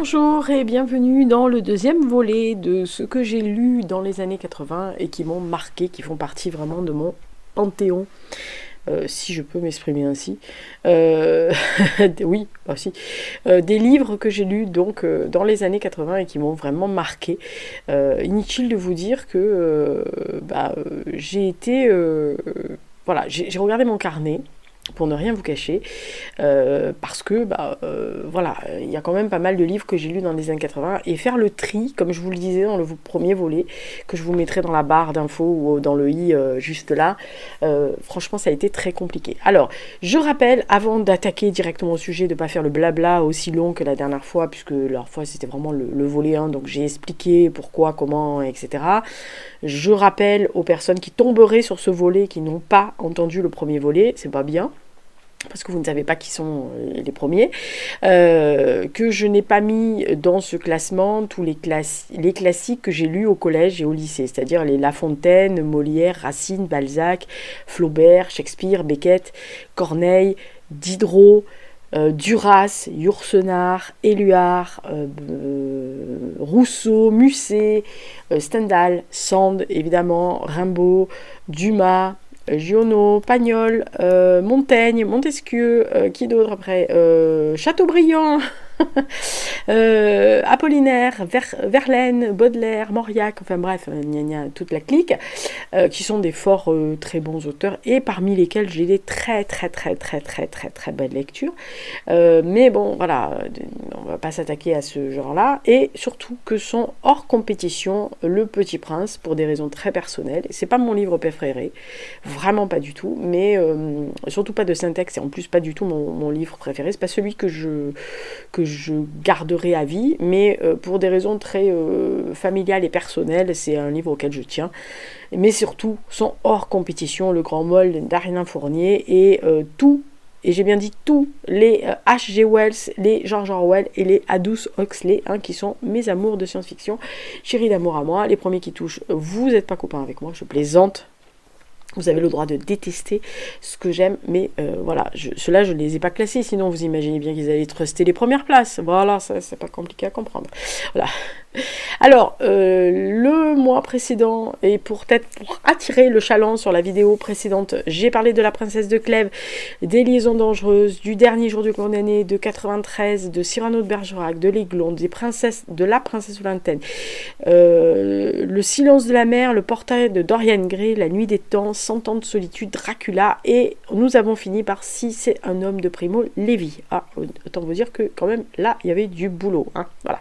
Bonjour et bienvenue dans le deuxième volet de ce que j'ai lu dans les années 80 et qui m'ont marqué, qui font partie vraiment de mon panthéon, si je peux m'exprimer ainsi. Oui, aussi. Des livres que j'ai lus donc dans les années 80 et qui m'ont vraiment marqué. Inutile de vous dire que j'ai été... voilà, j'ai regardé mon carnet pour ne rien vous cacher, parce que voilà, il y a quand même pas mal de livres que j'ai lus dans les années 80 et faire le tri, comme je vous le disais dans le premier volet, que je vous mettrai dans la barre d'infos ou dans le i juste là, franchement ça a été très compliqué. Alors, je rappelle, avant d'attaquer directement au sujet, de ne pas faire le blabla aussi long que la dernière fois, puisque la dernière fois c'était vraiment le volet 1, donc j'ai expliqué pourquoi, comment, etc. Je rappelle aux personnes qui tomberaient sur ce volet, qui n'ont pas entendu le premier volet, c'est pas bien, parce que vous ne savez pas qui sont les premiers, que je n'ai pas mis dans ce classement tous les classiques que j'ai lus au collège et au lycée, c'est-à-dire les La Fontaine, Molière, Racine, Balzac, Flaubert, Shakespeare, Beckett, Corneille, Diderot, Duras, Yourcenar, Éluard, Rousseau, Musset, Stendhal, Sand, évidemment, Rimbaud, Dumas, Giono, Pagnol, Montaigne, Montesquieu, qui d'autre après, Chateaubriand, Apollinaire, Verlaine, Baudelaire, Mauriac, enfin bref, il y a toute la clique, qui sont des forts très bons auteurs et parmi lesquels j'ai des très belles lectures. Mais bon, voilà, on va pas s'attaquer à ce genre-là. Et surtout que sont hors compétition Le Petit Prince pour des raisons très personnelles. C'est pas mon livre préféré, vraiment pas du tout, mais surtout pas de syntaxe et en plus pas du tout mon livre préféré. C'est pas celui que je garderai à vie, mais pour des raisons très familiales et personnelles, c'est un livre auquel je tiens. Mais surtout, sont hors compétition Le Grand Mold d'Ariane Fournier et et j'ai bien dit tous les H.G. Wells, les George Orwell et les Aldous Huxley, qui sont mes amours de science-fiction. Chérie d'amour à moi, les premiers qui touchent, vous n'êtes pas copains avec moi, je plaisante. Vous avez le droit de détester ce que j'aime, mais voilà, ceux-là, je ne les ai pas classés, sinon vous imaginez bien qu'ils allaient rester les premières places. Voilà, ça, c'est pas compliqué à comprendre. Voilà. Alors, le mois précédent, et peut-être pour attirer le chaland sur la vidéo précédente, j'ai parlé de La Princesse de Clèves, des Liaisons dangereuses, du Dernier jour du condamné, de 93, de Cyrano de Bergerac, de l'Aiglon, de La Princesse Lointaine, Le Silence de la mer, Le Portrait de Dorian Gray, La Nuit des temps, 100 ans de solitude, Dracula, et nous avons fini par Si c'est un homme de Primo Levi. Ah, autant vous dire que quand même, là, il y avait du boulot. Voilà.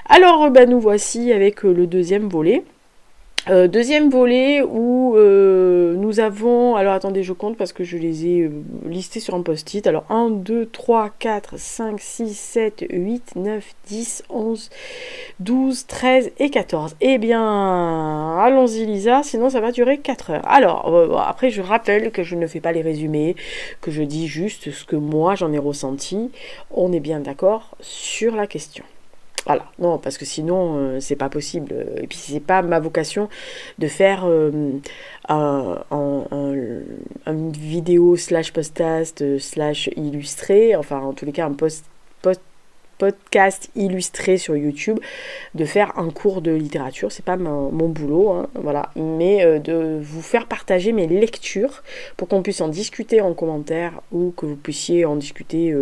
Alors, nous voici avec le deuxième volet. Deuxième volet où nous avons... Alors, attendez, je compte parce que je les ai listés sur un post-it. Alors, 1, 2, 3, 4, 5, 6, 7, 8, 9, 10, 11, 12, 13 et 14. Eh bien, allons-y Lisa, sinon ça va durer 4 heures. Alors, après, je rappelle que je ne fais pas les résumés, que je dis juste ce que moi j'en ai ressenti. On est bien d'accord sur la question. Voilà, non, parce que sinon, c'est pas possible. Et puis, c'est pas ma vocation de faire une vidéo slash podcast slash illustré, enfin, en tous les cas, un podcast illustré sur YouTube, de faire un cours de littérature, c'est pas mon boulot, voilà, mais de vous faire partager mes lectures pour qu'on puisse en discuter en commentaire ou que vous puissiez en discuter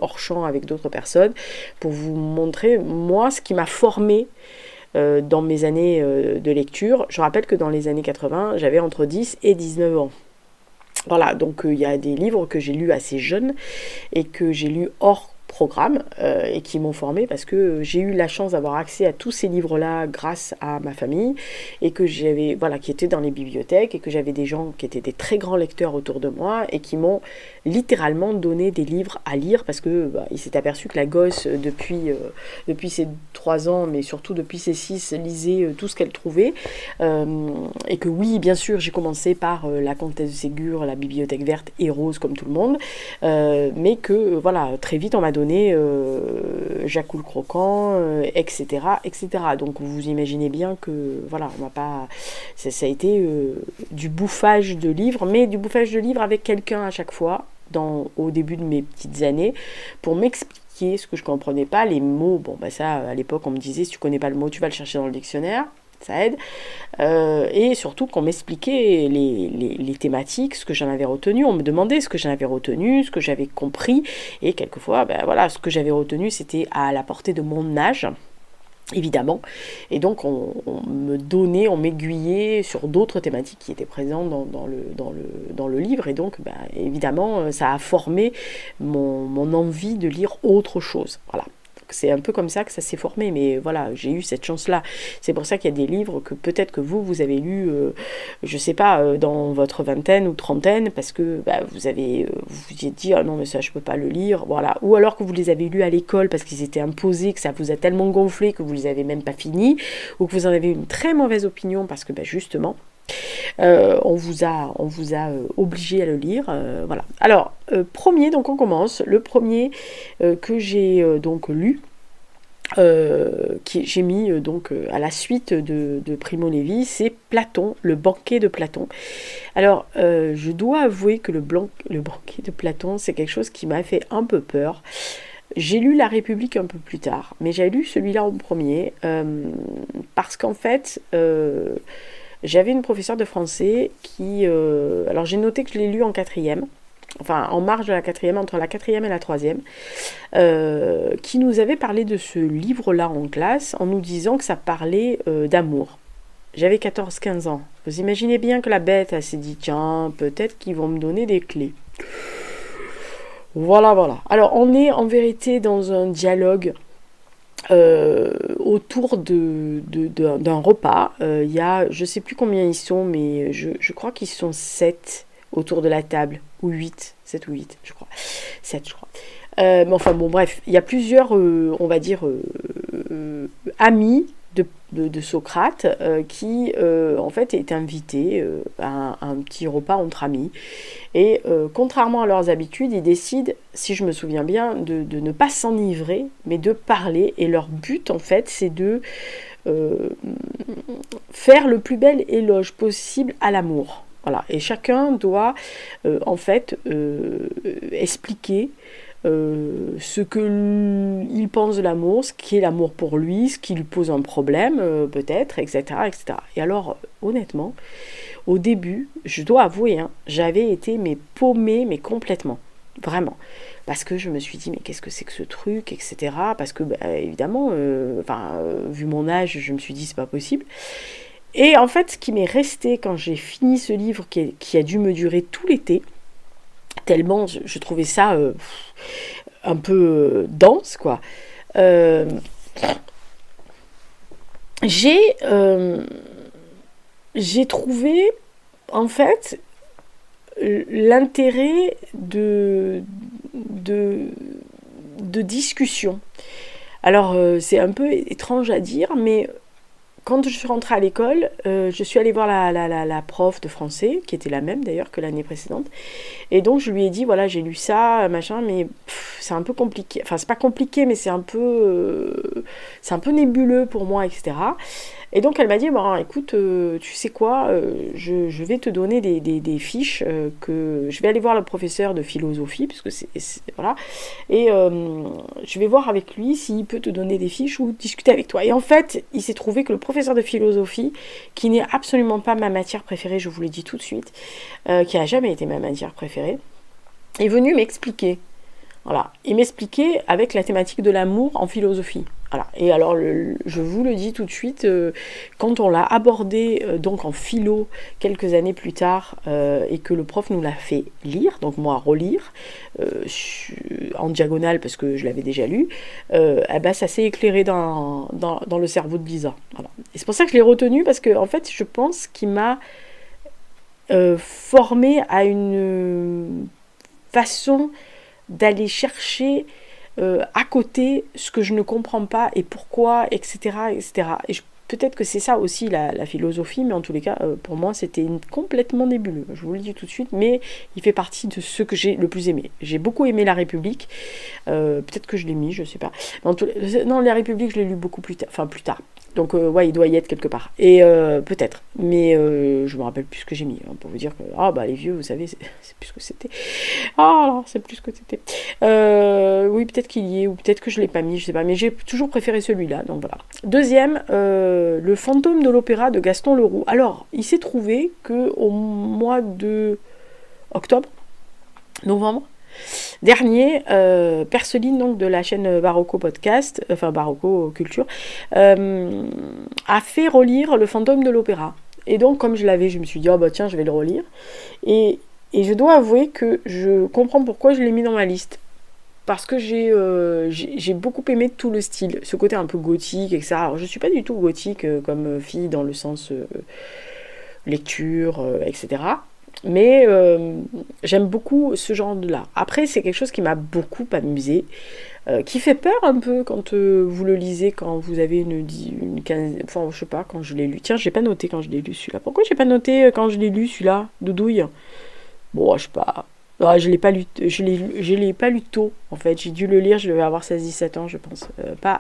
hors champ avec d'autres personnes, pour vous montrer moi ce qui m'a formé dans mes années de lecture. Je rappelle que dans les années 80, j'avais entre 10 et 19 ans. Voilà, donc il y a des livres que j'ai lus assez jeunes et que j'ai lus hors programme et qui m'ont formée parce que j'ai eu la chance d'avoir accès à tous ces livres-là grâce à ma famille et que j'avais, voilà, qui étaient dans les bibliothèques et que j'avais des gens qui étaient des très grands lecteurs autour de moi et qui m'ont littéralement donné des livres à lire parce que il s'est aperçu que la gosse depuis ses 3 ans, mais surtout depuis ses 6, lisait tout ce qu'elle trouvait et que oui, bien sûr, j'ai commencé par La Comtesse de Ségur, La Bibliothèque verte et rose comme tout le monde, mais que voilà, très vite on m'a donné Jacques le Croquant, etc., etc. Donc vous imaginez bien que voilà, on m'a pas, ça a été du bouffage de livres, mais du bouffage de livres avec quelqu'un à chaque fois, au début de mes petites années, pour m'expliquer m'expliquer ce que je comprenais pas, les mots. Bon, bah ça, à l'époque, on me disait, si tu connais pas le mot, tu vas le chercher dans le dictionnaire. Ça aide. Et surtout qu'on m'expliquait les thématiques, ce que j'en avais retenu. On me demandait ce que j'en avais retenu, ce que j'avais compris. Et quelquefois, ben voilà, ce que j'avais retenu, c'était à la portée de mon âge. Évidemment, et donc on me donnait, on m'aiguillait sur d'autres thématiques qui étaient présentes dans le livre, et donc bah, évidemment ça a formé mon envie de lire autre chose. Voilà. C'est un peu comme ça que ça s'est formé, mais voilà, j'ai eu cette chance-là. C'est pour ça qu'il y a des livres que peut-être que vous avez lus, je sais pas, dans votre vingtaine ou trentaine, parce que bah, vous vous êtes dit, ah non mais ça je peux pas le lire, voilà. Ou alors que vous les avez lus à l'école parce qu'ils étaient imposés, que ça vous a tellement gonflé que vous les avez même pas finis, ou que vous en avez une très mauvaise opinion parce que bah, justement, on vous a obligé à le lire, voilà. Alors, premier, donc on commence. Le premier que j'ai donc lu, j'ai mis donc à la suite de Primo Levi, c'est Platon, le banquet de Platon. Alors, je dois avouer que le banquet de Platon, c'est quelque chose qui m'a fait un peu peur. J'ai lu La République un peu plus tard, mais j'ai lu celui-là en premier, parce qu'en fait, j'avais une professeure de français qui... alors j'ai noté que je l'ai lu en quatrième, enfin en marge de la quatrième, entre la quatrième et la troisième, qui nous avait parlé de ce livre-là en classe en nous disant que ça parlait d'amour. J'avais 14-15 ans. Vous imaginez bien que la bête, elle s'est dit, tiens, peut-être qu'ils vont me donner des clés. Voilà, voilà. Alors on est en vérité dans un dialogue autour d'un repas. Il y a, je sais plus combien ils sont, mais je crois qu'ils sont 7 autour de la table, ou 8, 7 ou 8, je crois. 7, je crois. Mais enfin bon, bref, il y a plusieurs, on va dire, amis de Socrate qui, en fait, est invité à un petit repas entre amis. Et contrairement à leurs habitudes, ils décident, si je me souviens bien, de ne pas s'enivrer, mais de parler. Et leur but, en fait, c'est de faire le plus bel éloge possible à l'amour. Voilà. Et chacun doit, en fait, expliquer ce qu'il pense de l'amour, ce qui est l'amour pour lui, ce qui lui pose un problème, peut-être, etc., etc. Et alors, honnêtement, au début, je dois avouer, hein, j'avais été paumée, mais complètement, vraiment. Parce que je me suis dit, mais qu'est-ce que c'est que ce truc, etc. Parce que, bah, évidemment, vu mon âge, je me suis dit, c'est pas possible. Et en fait, ce qui m'est resté quand j'ai fini ce livre, qui a dû me durer tout l'été, tellement je trouvais ça un peu dense, quoi. J'ai trouvé, en fait, l'intérêt de discussion. Alors, c'est un peu étrange à dire, mais quand je suis rentrée à l'école, je suis allée voir la prof de français, qui était la même d'ailleurs que l'année précédente. Et donc je lui ai dit, voilà, j'ai lu ça, machin, mais c'est un peu compliqué. Enfin, c'est pas compliqué, mais c'est un peu nébuleux pour moi, etc. Et donc elle m'a dit, bon, écoute, tu sais quoi, je vais te donner des fiches que je vais aller voir le professeur de philosophie, puisque voilà, et je vais voir avec lui s'il peut te donner des fiches ou discuter avec toi. Et en fait, il s'est trouvé que le professeur de philosophie, qui n'est absolument pas ma matière préférée, je vous le dis tout de suite, qui n'a jamais été ma matière préférée, est venu m'expliquer. Voilà, il m'expliquait avec la thématique de l'amour en philosophie. Voilà. Et alors, je vous le dis tout de suite, quand on l'a abordé donc en philo quelques années plus tard et que le prof nous l'a fait lire, donc moi relire en diagonale parce que je l'avais déjà lu, ça s'est éclairé dans le cerveau de Lisa. Voilà. Et c'est pour ça que je l'ai retenu parce que en fait, je pense qu'il m'a formé à une façon d'aller chercher à côté ce que je ne comprends pas et pourquoi, etc. etc. Et peut-être que c'est ça aussi la philosophie, mais en tous les cas, pour moi, c'était complètement nébuleux. Je vous le dis tout de suite, mais il fait partie de ceux que j'ai le plus aimé. J'ai beaucoup aimé La République, peut-être que je l'ai mis, je sais pas. Non, La République, je l'ai lu beaucoup plus tard. Donc ouais, il doit y être quelque part. Et peut-être. Mais je me rappelle plus ce que j'ai mis. Hein, pour vous dire que les vieux, vous savez, c'est plus ce que c'était. C'est plus ce que c'était. Oui, peut-être qu'il y est, ou peut-être que je l'ai pas mis, je sais pas. Mais j'ai toujours préféré celui-là. Donc voilà. Deuxième, le fantôme de l'opéra de Gaston Leroux. Alors, il s'est trouvé que au mois de novembre dernier, Perceline, donc de la chaîne Barocco Podcast, enfin Barocco Culture, a fait relire Le fantôme de l'opéra. Et donc, comme je l'avais, je me suis dit, tiens, je vais le relire. Et je dois avouer que je comprends pourquoi je l'ai mis dans ma liste. Parce que j'ai beaucoup aimé tout le style, ce côté un peu gothique, etc. Alors, je suis pas du tout gothique comme fille dans le sens lecture, etc. Mais j'aime beaucoup ce genre-là. Après, c'est quelque chose qui m'a beaucoup amusé, qui fait peur un peu quand vous le lisez, quand vous avez une quinzaine... Enfin, je sais pas, quand je l'ai lu. Tiens, j'ai pas noté quand je l'ai lu celui-là. Pourquoi j'ai pas noté quand je l'ai lu celui-là, Doudouille? Bon, je sais pas. Je l'ai pas lu, je l'ai pas lu tôt, en fait. J'ai dû le lire, je devais avoir 16-17 ans, je pense. Pas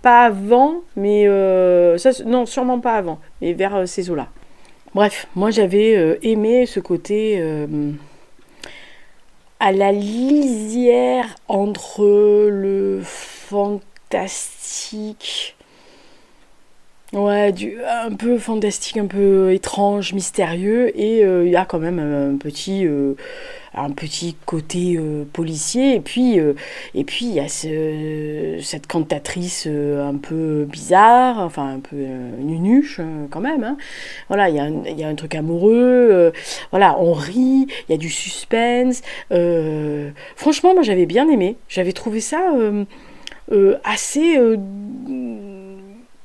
avant, mais... non, sûrement pas avant, mais vers ces eaux-là. Bref, moi j'avais aimé ce côté à la lisière entre le fantastique, ouais, un peu fantastique, un peu étrange, mystérieux, et il y a quand même un petit côté policier, et puis il y a cette cantatrice un peu bizarre, enfin un peu nunuche quand même, hein. Voilà, il y a un truc amoureux, voilà, on rit, il y a du suspense. Franchement, moi j'avais bien aimé, j'avais trouvé ça assez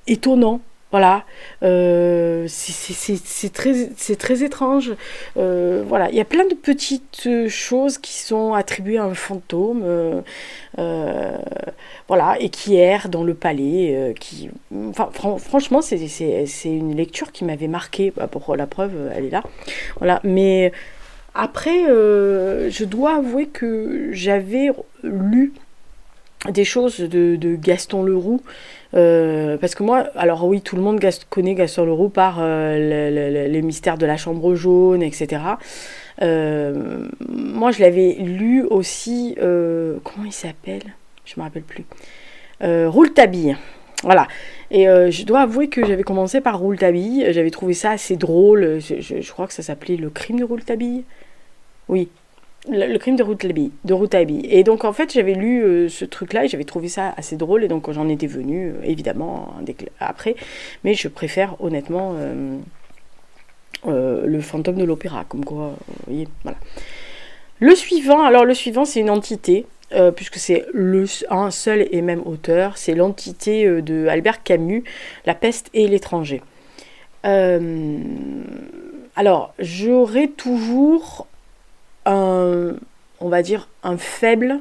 étonnant. Voilà, c'est très étrange. Voilà, il y a plein de petites choses qui sont attribuées à un fantôme, voilà, et qui erre dans le palais. Franchement, c'est une lecture qui m'avait marqué. Pour la preuve, elle est là. Voilà, mais après, je dois avouer que j'avais lu des choses de Gaston Leroux, parce que moi, alors oui, tout le monde connaît Gaston Leroux par les mystères de la chambre jaune, etc. Moi, je l'avais lu aussi, comment il s'appelle? Je me rappelle plus. Rouletabille. Voilà. Et je dois avouer que j'avais commencé par Rouletabille. J'avais trouvé ça assez drôle. Je crois que ça s'appelait Le crime de Rouletabille. Oui, le crime de Rouletabille. Et donc en fait j'avais lu ce truc-là et j'avais trouvé ça assez drôle et donc j'en étais venue évidemment après. Mais je préfère honnêtement le fantôme de l'opéra, comme quoi, vous voyez, voilà. Le suivant c'est une entité. Puisque c'est un seul et même auteur, c'est l'entité de Albert Camus, La peste et l'étranger. Alors, j'aurais toujours on va dire, un faible,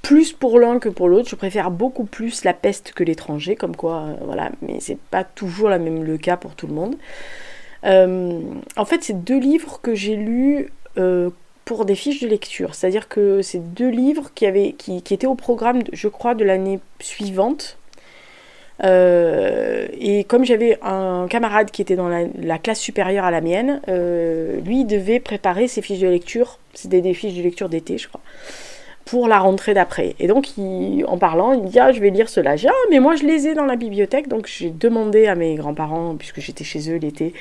plus pour l'un que pour l'autre. Je préfère beaucoup plus La peste que l'étranger, comme quoi, voilà, mais c'est pas toujours le cas pour tout le monde. En fait, c'est 2 livres que j'ai lus pour des fiches de lecture. C'est-à-dire que c'est 2 livres qui étaient au programme, je crois, de l'année suivante. Et comme j'avais un camarade qui était dans la classe supérieure à la mienne, lui devait préparer ses fiches de lecture, c'était des fiches de lecture d'été je crois, pour la rentrée d'après. Et donc en parlant, il dit je vais lire cela. J'ai mais moi je les ai dans la bibliothèque, donc j'ai demandé à mes grands-parents, puisque j'étais chez eux l'été,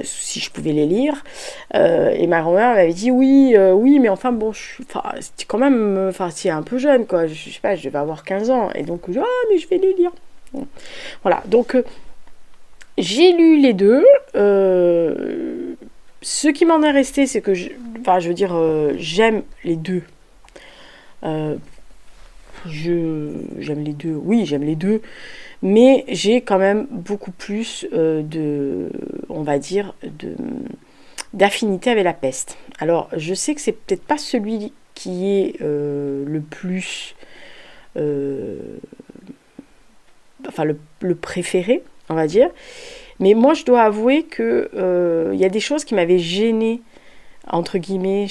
si je pouvais les lire. Et ma grand-mère m'avait dit oui, mais enfin bon, c'était quand même, c'est un peu jeune quoi, je sais pas, je devais avoir 15 ans, et donc mais je vais les lire. Voilà, donc j'ai lu les 2. Ce qui m'en est resté, c'est que j'aime les 2. J'aime les 2, oui, j'aime les 2, mais j'ai quand même beaucoup plus on va dire, d'affinité avec La peste. Alors, je sais que c'est peut-être pas celui qui est le plus... le préféré, on va dire. Mais moi, je dois avouer que y a des choses qui m'avaient gênée, entre guillemets,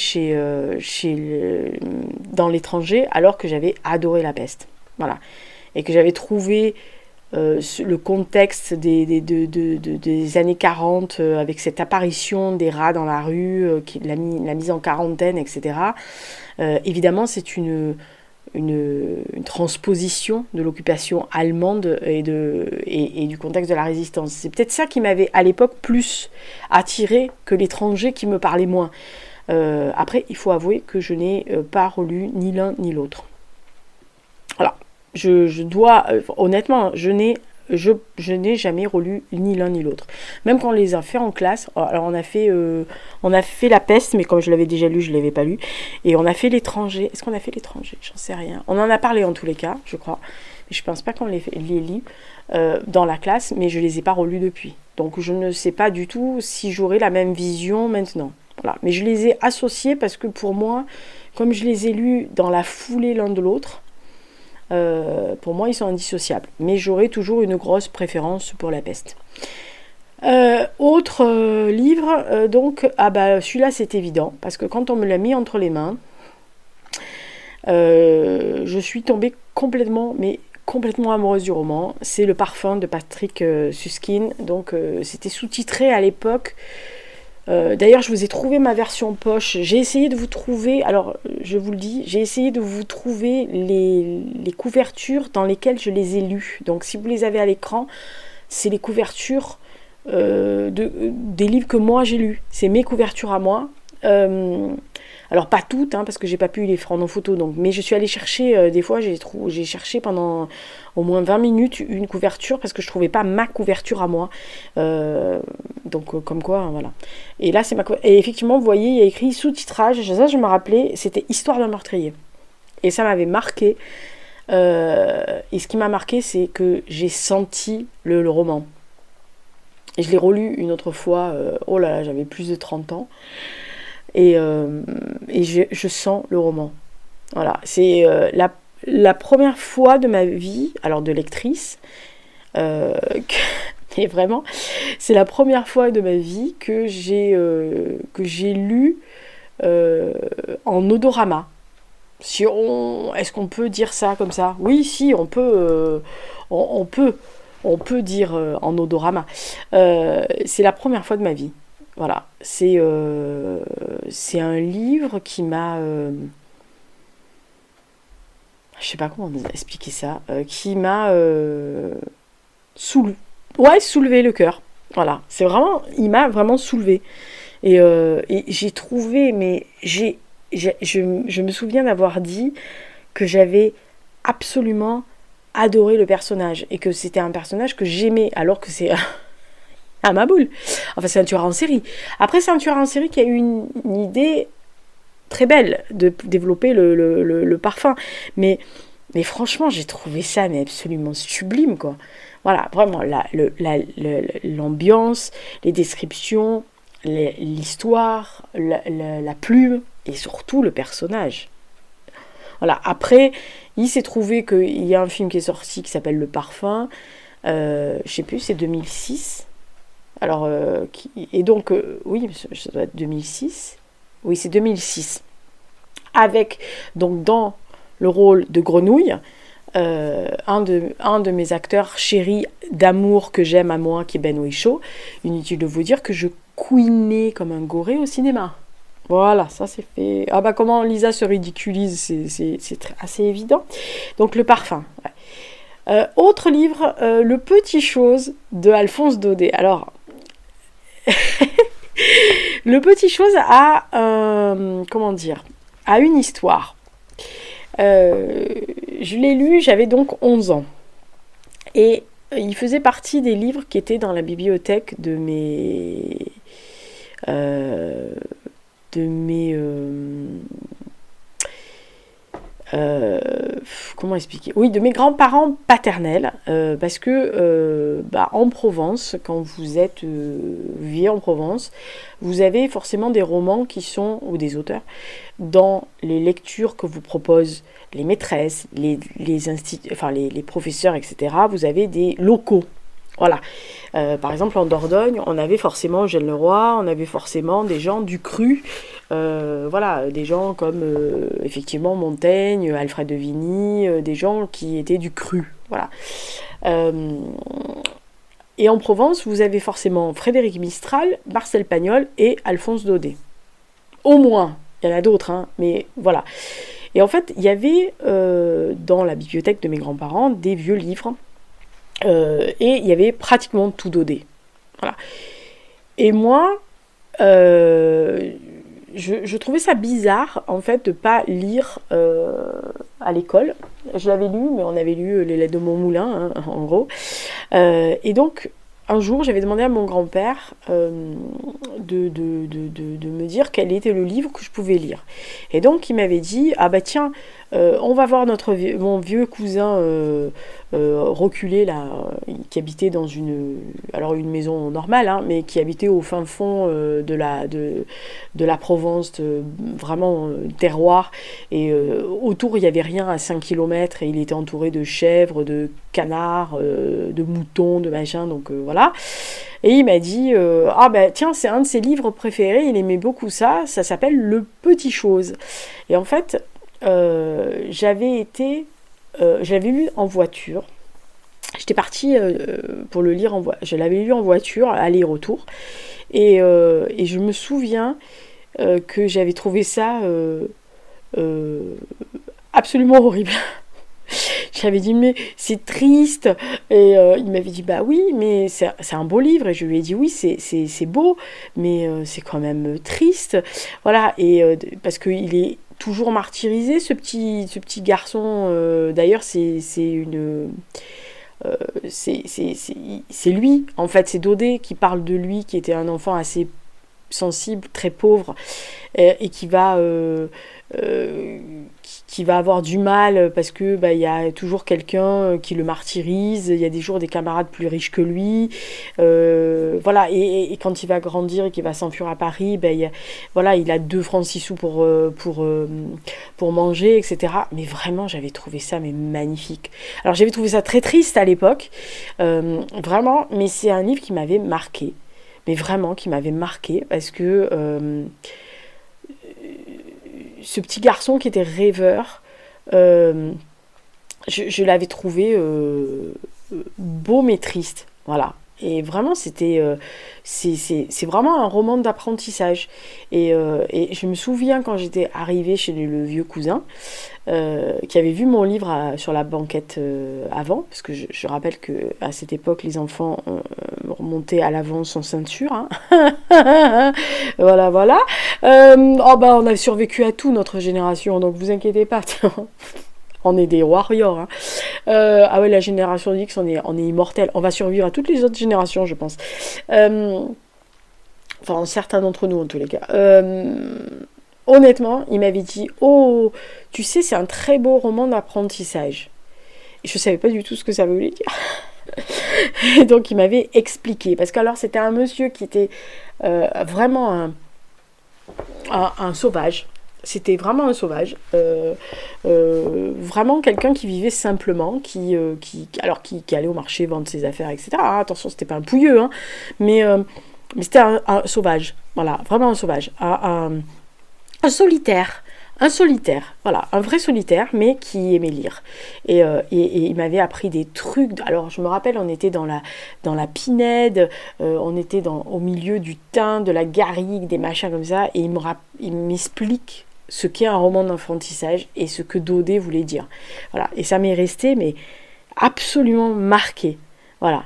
dans l'étranger, alors que j'avais adoré La peste. Voilà. Et que j'avais trouvé le contexte des années 40, avec cette apparition des rats dans la rue, la mise en quarantaine, etc. Évidemment, c'est une transposition de l'occupation allemande et du contexte de la résistance. C'est peut-être ça qui m'avait à l'époque plus attiré que l'étranger qui me parlait moins. Après, il faut avouer que je n'ai pas relu ni l'un ni l'autre. Voilà, je dois, honnêtement, je n'ai jamais relu ni l'un ni l'autre. Même quand on les a fait en classe, alors on a fait La Peste, mais comme je l'avais déjà lu, je ne l'avais pas lu. Et on a fait L'Étranger. Est-ce qu'on a fait L'Étranger? J'en sais rien. On en a parlé en tous les cas, je crois. Mais je ne pense pas qu'on les lit dans la classe, mais je ne les ai pas relus depuis. Donc je ne sais pas du tout si j'aurai la même vision maintenant. Voilà. Mais je les ai associés parce que pour moi, comme je les ai lus dans la foulée l'un de l'autre, pour moi ils sont indissociables. Mais j'aurai toujours une grosse préférence pour La Peste. Autre livre, donc, celui-là c'est évident, parce que quand on me l'a mis entre les mains, je suis tombée complètement amoureuse du roman. C'est Le Parfum de Patrick Süskind. Donc c'était sous-titré à l'époque. D'ailleurs, je vous ai trouvé ma version poche. J'ai essayé de vous trouver, alors je vous le dis, j'ai essayé de vous trouver les couvertures dans lesquelles je les ai lues. Donc si vous les avez à l'écran, c'est les couvertures des livres que moi j'ai lus. C'est mes couvertures à moi. Alors pas toutes, parce que j'ai pas pu les prendre en photo. Donc, mais je suis allée chercher, des fois j'ai cherché pendant au moins 20 minutes une couverture parce que je trouvais pas ma couverture à moi. Donc comme quoi, voilà. Et là c'est ma couverture. Et effectivement, vous voyez, il y a écrit sous-titrage. Ça, je me rappelais, c'était Histoire d'un meurtrier. Et ça m'avait marqué. Et ce qui m'a marqué, c'est que j'ai senti le roman. Et je l'ai relu une autre fois. Oh là là, j'avais plus de 30 ans. Et je sens le roman. Voilà, c'est la première fois de ma vie, alors de lectrice, et vraiment, c'est la première fois de ma vie que j'ai lu en odorama. Est-ce qu'on peut dire ça comme ça? Oui, si, on peut dire en odorama. C'est la première fois de ma vie. Voilà, c'est un livre qui m'a... je sais pas comment expliquer ça. Qui m'a soulevé le cœur. Voilà, il m'a vraiment soulevé. Et j'ai trouvé, mais je me souviens d'avoir dit que j'avais absolument adoré le personnage. Et que c'était un personnage que j'aimais, alors que c'est... à ma boule. Enfin, c'est un tueur en série. Après, c'est un tueur en série qui a eu une idée très belle de développer le parfum. Mais franchement, j'ai trouvé ça absolument sublime, quoi. Voilà, vraiment, l'ambiance, les descriptions, l'histoire, la plume et surtout le personnage. Voilà, après, il s'est trouvé qu'il y a un film qui est sorti qui s'appelle Le Parfum. Je sais plus, c'est 2006. Alors, et donc, oui, ça doit être 2006. Oui, c'est 2006. Avec, donc, dans le rôle de Grenouille, un de mes acteurs chéris d'amour que j'aime à moi, qui est Ben Whishaw. Inutile de vous dire que je couinais comme un goré au cinéma. Voilà, ça c'est fait. Ah bah, comment Lisa se ridiculise, c'est assez évident. Donc, Le Parfum. Ouais. Autre livre, Le Petit Chose de Alphonse Daudet. Alors, Le Petit Chose a une histoire. Je l'ai lu, j'avais donc 11 ans. Et il faisait partie des livres qui étaient dans la bibliothèque de mes comment expliquer? Oui, de mes grands-parents paternels, parce que en Provence, quand vous vivez en Provence, vous avez forcément des romans qui sont, ou des auteurs, dans les lectures que vous proposent les maîtresses, les professeurs, etc. Vous avez des locaux. Voilà. Par exemple, en Dordogne, on avait forcément Eugène Leroy, on avait forcément des gens du cru, des gens comme effectivement Montaigne, Alfred de Vigny, des gens qui étaient du cru. Voilà. Et en Provence, vous avez forcément Frédéric Mistral, Marcel Pagnol et Alphonse Daudet. Au moins, il y en a d'autres, hein, mais voilà. Et en fait, il y avait dans la bibliothèque de mes grands-parents des vieux livres, et il y avait pratiquement tout Daudet. Voilà. Et moi, je trouvais ça bizarre, en fait, de ne pas lire à l'école. Je l'avais lu, mais on avait lu Les Lettres de Montmoulin, hein, en gros. Et donc, un jour, j'avais demandé à mon grand-père de me dire quel était le livre que je pouvais lire. Et donc, il m'avait dit, ah bah tiens, on va voir mon vieux cousin reculé, là, qui habitait dans une maison normale, hein, mais qui habitait au fin fond de la Provence, vraiment terroir. Et autour, il n'y avait rien à 5 km, et il était entouré de chèvres, de canards, de moutons, de machin, donc voilà. Et il m'a dit, ah ben tiens, c'est un de ses livres préférés, il aimait beaucoup ça s'appelle Le Petit Chose. Et en fait, j'avais lu en voiture. J'étais partie pour le lire je l'avais lu en voiture, aller-retour. Et je me souviens que j'avais trouvé ça absolument horrible. J'avais dit, mais c'est triste. Et il m'avait dit, bah oui, mais c'est un beau livre. Et je lui ai dit, oui, c'est beau, mais c'est quand même triste. Voilà, et parce qu'il est toujours martyrisé, ce petit garçon. D'ailleurs, c'est lui, en fait, c'est Daudet qui parle de lui, qui était un enfant assez sensible, très pauvre, et qui va avoir du mal parce que il y a toujours quelqu'un qui le martyrise, il y a des camarades plus riches que lui, voilà, et quand il va grandir et qu'il va s'enfuir à Paris, il a 2 francs 6 sous pour manger, etc. Mais vraiment, j'avais trouvé ça magnifique. Alors j'avais trouvé ça très triste à l'époque, vraiment, mais c'est un livre qui m'avait marqué, mais vraiment qui m'avait marqué parce que ce petit garçon qui était rêveur, je l'avais trouvé beau mais triste, voilà. Et vraiment, c'est vraiment un roman d'apprentissage. Et je me souviens quand j'étais arrivée chez le vieux cousin, qui avait vu mon livre sur la banquette avant, parce que je rappelle qu'à cette époque, les enfants remontaient à l'avant sans ceinture. Hein. Voilà, voilà. On a survécu à tout, notre génération, donc vous inquiétez pas. On est des warriors. Hein. Ah ouais, la génération X, on est immortel. On va survivre à toutes les autres générations, je pense. Enfin, certains d'entre nous, en tous les cas. Honnêtement, il m'avait dit, oh, tu sais, c'est un très beau roman d'apprentissage. Et je savais pas du tout ce que ça voulait dire. Et donc, il m'avait expliqué. Parce qu'alors, c'était un monsieur qui était vraiment un sauvage. C'était vraiment un sauvage, vraiment quelqu'un qui vivait simplement, qui allait au marché vendre ses affaires, etc. Ah, attention, c'était pas un pouilleux, hein, mais c'était un sauvage, voilà, vraiment un sauvage, un solitaire, voilà, un vrai solitaire, mais qui aimait lire. Et il m'avait appris des trucs. Alors, je me rappelle, on était dans la pinède, on était au milieu du thym, de la garrigue, des machins comme ça, et il m'explique ce qu'est un roman d'apprentissage et ce que Daudet voulait dire. Voilà. Et ça m'est resté, mais absolument marqué. Voilà.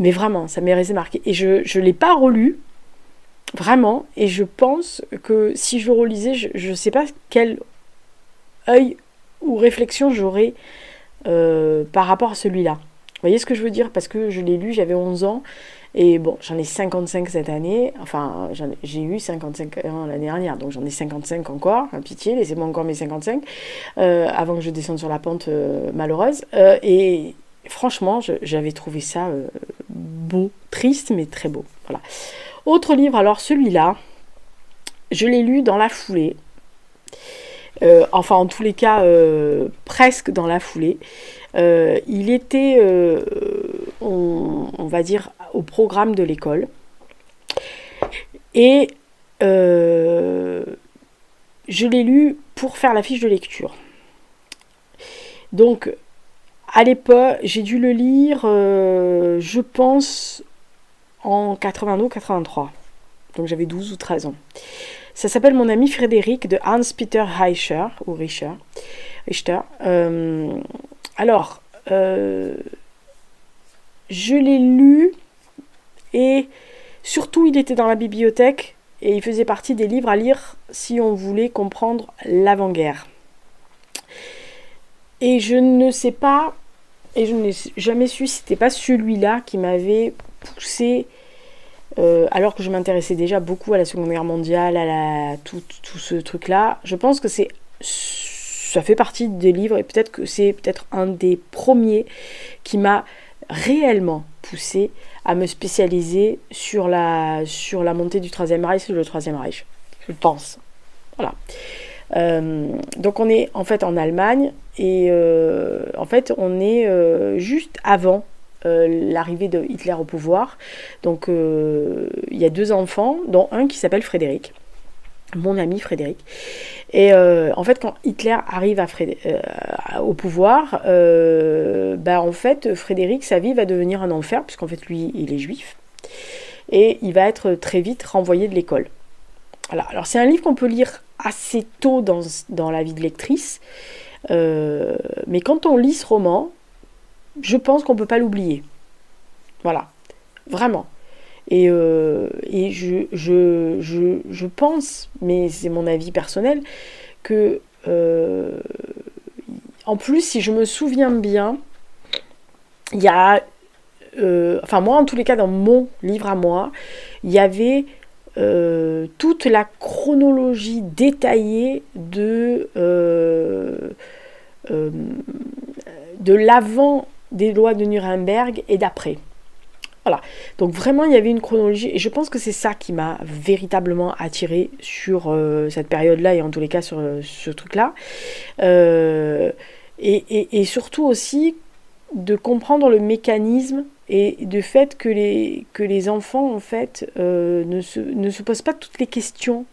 Mais vraiment, ça m'est resté marqué. Et je l'ai pas relu, vraiment, et je pense que si je le relisais, je ne sais pas quel œil ou réflexion j'aurais par rapport à celui-là. Vous voyez ce que je veux dire? Parce que je l'ai lu, j'avais 11 ans, et bon, j'en ai 55 cette année, enfin, j'ai eu 55 ans l'année dernière, donc j'en ai 55 encore, pitié, laissez-moi encore mes 55, avant que je descende sur la pente malheureuse, et franchement, j'avais trouvé ça beau, triste, mais très beau, voilà. Autre livre, alors celui-là, je l'ai lu dans la foulée, enfin en tous les cas presque dans la foulée. Il était, on va dire, au programme de l'école. Et je l'ai lu pour faire la fiche de lecture. Donc, À l'époque, j'ai dû le lire, je pense, en 82 ou 83. Donc j'avais 12 ou 13 ans. Ça s'appelle Mon ami Frédéric de Hans-Peter Richter, ou Richter. Alors, je l'ai lu et surtout il était dans la bibliothèque et il faisait partie des livres à lire si on voulait comprendre l'avant-guerre. Et je ne sais pas, et je n'ai jamais su si c'était pas celui-là qui m'avait poussé, alors que je m'intéressais déjà beaucoup à la Seconde Guerre mondiale, à tout ce truc-là. Je pense que ça fait partie des livres et peut-être que c'est peut-être un des premiers qui m'a réellement poussé à me spécialiser sur la montée du Troisième Reich et le Troisième Reich. Je pense. Voilà. Donc on est en fait en Allemagne et en fait on est juste avant l'arrivée de Hitler au pouvoir. Donc il y a 2 enfants, dont un qui s'appelle Frédéric, mon ami Frédéric. Et en fait quand Hitler arrive au pouvoir, en fait Frédéric, sa vie va devenir un enfer, puisqu'en fait lui il est juif, et il va être très vite renvoyé de l'école. Voilà. Alors c'est un livre qu'on peut lire assez tôt dans la vie de lectrice, mais quand on lit ce roman, je pense qu'on ne peut pas l'oublier. Voilà, vraiment. Et je pense, mais c'est mon avis personnel, que en plus, si je me souviens bien, il y a, moi en tous les cas dans mon livre à moi, il y avait toute la chronologie détaillée de l'avant des lois de Nuremberg et d'après. Voilà. Donc vraiment, il y avait une chronologie et je pense que c'est ça qui m'a véritablement attirée sur cette période-là et en tous les cas sur ce truc-là. Et surtout aussi de comprendre le mécanisme et du fait que les enfants en fait ne se posent pas toutes les questions.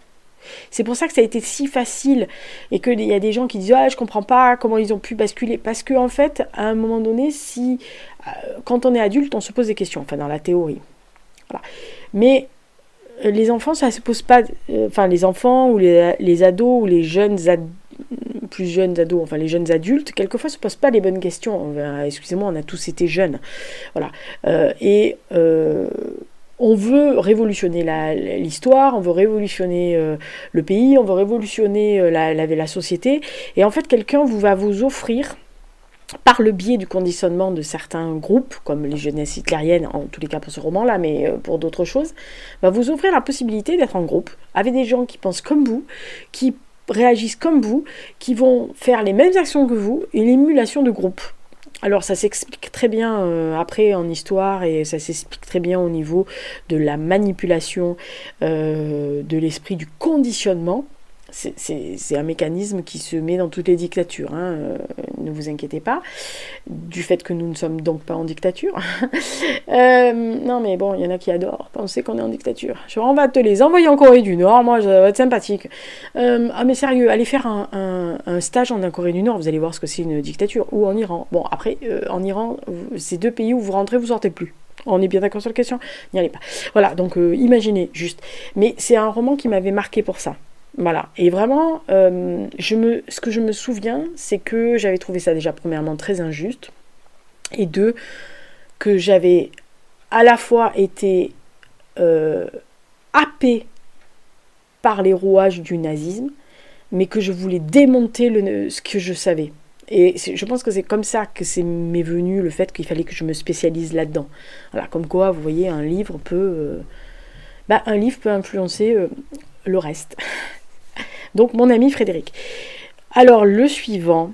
C'est pour ça que ça a été si facile et qu'il y a des gens qui disent je comprends pas comment ils ont pu basculer, parce que en fait à un moment donné, quand on est adulte on se pose des questions, enfin dans la théorie, voilà. Mais les enfants ça se pose pas, les enfants ou les ados ou les plus jeunes ados, enfin les jeunes adultes, quelquefois se posent pas les bonnes questions. Excusez-moi, on a tous été jeunes, voilà. On veut révolutionner l'histoire, on veut révolutionner le pays, on veut révolutionner la société. Et en fait, quelqu'un va vous offrir, par le biais du conditionnement de certains groupes, comme les jeunesses hitlériennes, en tous les cas pour ce roman-là, mais pour d'autres choses, va vous offrir la possibilité d'être en groupe, avec des gens qui pensent comme vous, qui réagissent comme vous, qui vont faire les mêmes actions que vous, une émulation de groupe. Alors ça s'explique très bien après en histoire et ça s'explique très bien au niveau de la manipulation de l'esprit, du conditionnement. C'est un mécanisme qui se met dans toutes les dictatures, ne vous inquiétez pas, du fait que nous ne sommes donc pas en dictature. Non mais bon, il y en a qui adorent penser qu'on est en dictature. On va te les envoyer en Corée du Nord, moi ça va être sympathique. Mais sérieux, allez faire un stage en Corée du Nord, vous allez voir ce que c'est une dictature, ou en Iran. Bon après, en Iran, c'est 2 pays où vous rentrez, vous sortez plus. On est bien d'accord sur la question ? N'y allez pas. Voilà, donc imaginez juste. Mais c'est un roman qui m'avait marqué pour ça. Voilà, et vraiment, ce que je me souviens, c'est que j'avais trouvé ça déjà premièrement très injuste, et 2, que j'avais à la fois été happée par les rouages du nazisme, mais que je voulais démonter ce que je savais. Et je pense que c'est comme ça que m'est venu le fait qu'il fallait que je me spécialise là-dedans. Voilà, comme quoi, vous voyez, un livre peut influencer le reste. Donc mon ami Frédéric. Alors le suivant,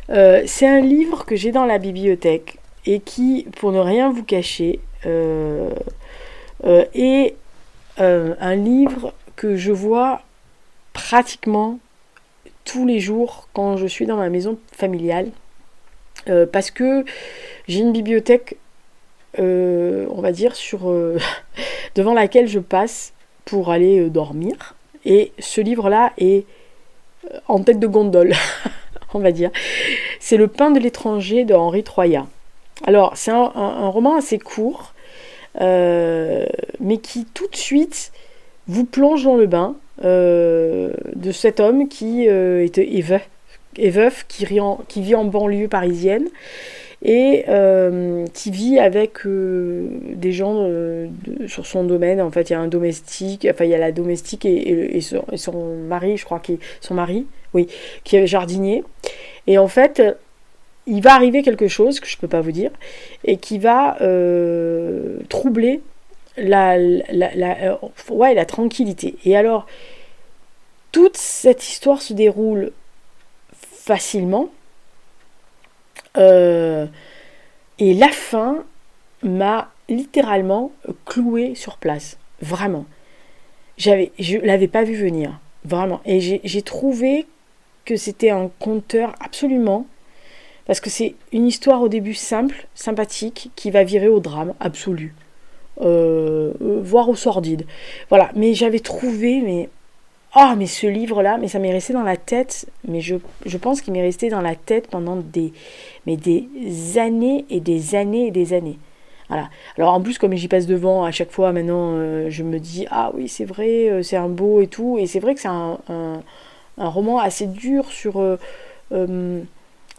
c'est un livre que j'ai dans la bibliothèque et qui, pour ne rien vous cacher, est un livre que je vois pratiquement tous les jours quand je suis dans ma maison familiale, parce que j'ai une bibliothèque, on va dire, devant laquelle je passe pour aller dormir. Et ce livre-là est en tête de gondole, on va dire. C'est Le pain de l'étranger de Henri Troyat. Alors, c'est un roman assez court, mais qui tout de suite vous plonge dans le bain de cet homme qui est veuf, qui vit en banlieue parisienne et qui vit avec des gens sur son domaine. En fait, il y a un domestique, enfin il y a la domestique et son mari, je crois, son mari, oui, qui est jardinier. Et en fait, il va arriver quelque chose que je ne peux pas vous dire et qui va troubler la tranquillité. Et alors, toute cette histoire se déroule facilement. Et la fin m'a littéralement clouée sur place. Vraiment. Je l'avais pas vu venir. Vraiment. Et j'ai trouvé que c'était un conteur absolument. Parce que c'est une histoire au début simple, sympathique, qui va virer au drame absolu. Voire au sordide. Voilà. Mais j'avais trouvé, mais ce livre-là, mais ça m'est resté dans la tête, mais je pense qu'il m'est resté dans la tête pendant des années et des années et des années. Voilà. Alors en plus, comme j'y passe devant à chaque fois, maintenant, je me dis, ah oui, c'est vrai, c'est un beau et tout, et c'est vrai que c'est un roman assez dur sur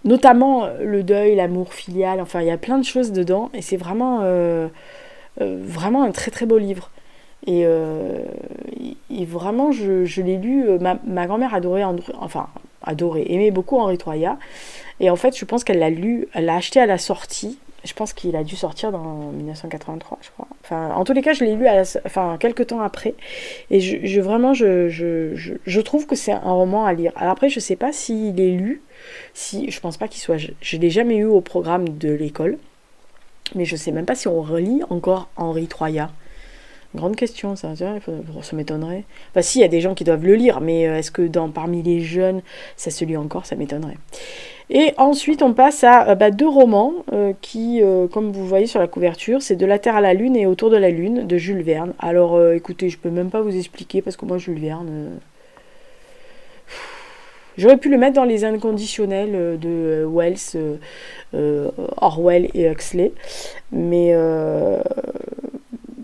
notamment le deuil, l'amour filial, enfin, il y a plein de choses dedans, et c'est vraiment, vraiment un très très beau livre. Et vraiment, je l'ai lu. Ma grand-mère aimait beaucoup Henri Troyat. Et en fait, je pense qu'elle l'a acheté à la sortie. Je pense qu'il a dû sortir dans 1983, je crois. Enfin, en tous les cas, je l'ai lu quelques temps après. Et je trouve que c'est un roman à lire. Alors après, je sais pas s'il est lu. Je pense pas qu'il soit. Je l'ai jamais eu au programme de l'école. Mais je sais même pas si on relit encore Henri Troyat. Grande question, ça m'étonnerait. Enfin, si, il y a des gens qui doivent le lire, mais est-ce que parmi les jeunes, ça se lit encore? Ça m'étonnerait. Et ensuite, on passe à deux romans qui, comme vous voyez sur la couverture, c'est De la Terre à la Lune et Autour de la Lune de Jules Verne. Alors, écoutez, je peux même pas vous expliquer parce que moi, Jules Verne, j'aurais pu le mettre dans les inconditionnels de Wells, Orwell et Huxley, mais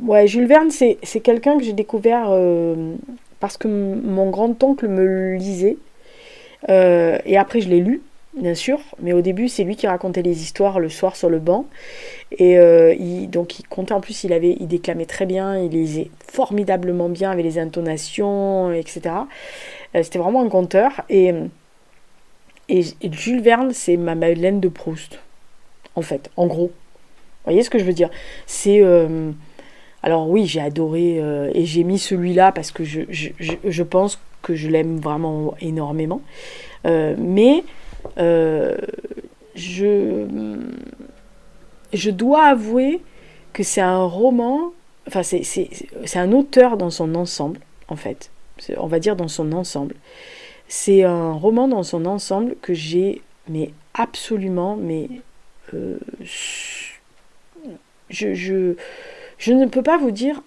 ouais, Jules Verne, c'est quelqu'un que j'ai découvert parce que mon grand-oncle me le lisait. Et après, je l'ai lu, bien sûr. Mais au début, c'est lui qui racontait les histoires le soir sur le banc. Et donc, il comptait. En plus, il déclamait très bien. Il lisait formidablement bien avec les intonations, etc. C'était vraiment un conteur. Et Jules Verne, c'est ma Madeleine de Proust, en fait, en gros. Vous voyez ce que je veux dire? C'est... alors oui, j'ai adoré et j'ai mis celui-là parce que je pense que je l'aime vraiment énormément. Mais je dois avouer que c'est un roman, enfin c'est un auteur dans son ensemble, en fait. On va dire dans son ensemble. C'est un roman dans son ensemble que j'ai absolument, je ne peux pas vous dire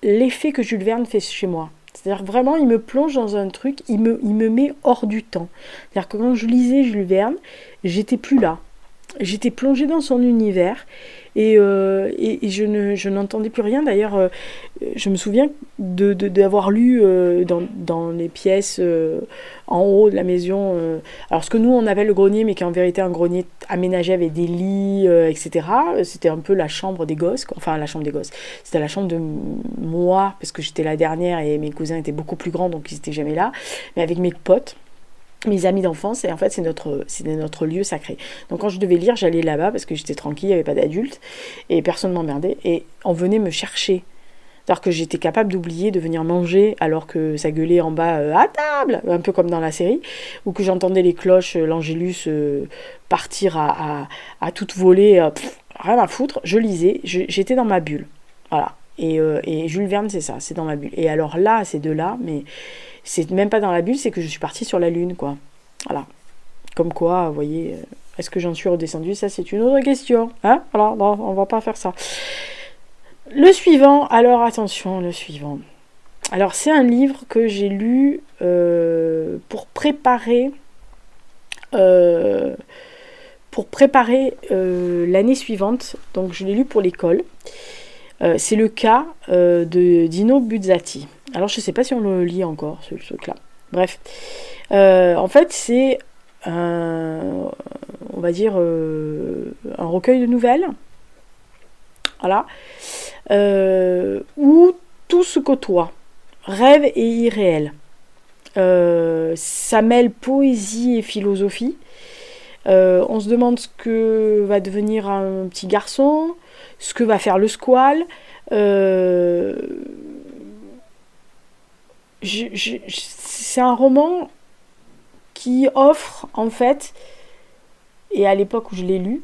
l'effet que Jules Verne fait chez moi. C'est-à-dire vraiment, il me plonge dans un truc, il me met hors du temps. C'est-à-dire que quand je lisais Jules Verne, j'étais plus là. J'étais plongée dans son univers et je n'entendais plus rien. D'ailleurs, je me souviens d'avoir lu dans les pièces en haut de la maison, alors ce que nous on appelle le grenier, mais qui est en vérité un grenier aménagé avec des lits, etc. C'était un peu la chambre des gosses, quoi. Enfin la chambre des gosses. C'était la chambre de moi, parce que j'étais la dernière et mes cousins étaient beaucoup plus grands, donc ils n'étaient jamais là. Mais avec mes potes, mes amis d'enfance, et en fait c'est notre lieu sacré. Donc quand je devais lire, j'allais là-bas parce que j'étais tranquille, il n'y avait pas d'adultes et personne ne m'emmerdait, et on venait me chercher. C'est-à-dire que j'étais capable d'oublier de venir manger alors que ça gueulait en bas à table, un peu comme dans la série, ou que j'entendais les cloches, l'Angélus partir à toute volée, rien à foutre. Je lisais, j'étais dans ma bulle. Voilà. Et Jules Verne, c'est ça, c'est dans ma bulle. Et alors là, ces deux-là, mais c'est même pas dans la bulle, c'est que je suis partie sur la Lune, quoi. Voilà. Comme quoi, vous voyez, est-ce que j'en suis redescendue? Ça, c'est une autre question. Hein? Alors, non, on va pas faire ça. Le suivant, alors attention, le suivant. Alors, c'est un livre que j'ai lu pour préparer l'année suivante. Donc, je l'ai lu pour l'école. C'est le cas de Dino Buzzati. Alors, je ne sais pas si on le lit encore, ce truc-là. Bref. En fait, c'est on va dire, un recueil de nouvelles. Voilà. Où tout se côtoie. Rêve et irréel. Ça mêle poésie et philosophie. On se demande ce que va devenir un petit garçon, ce que va faire le squale. C'est un roman qui offre en fait, et à l'époque où je l'ai lu,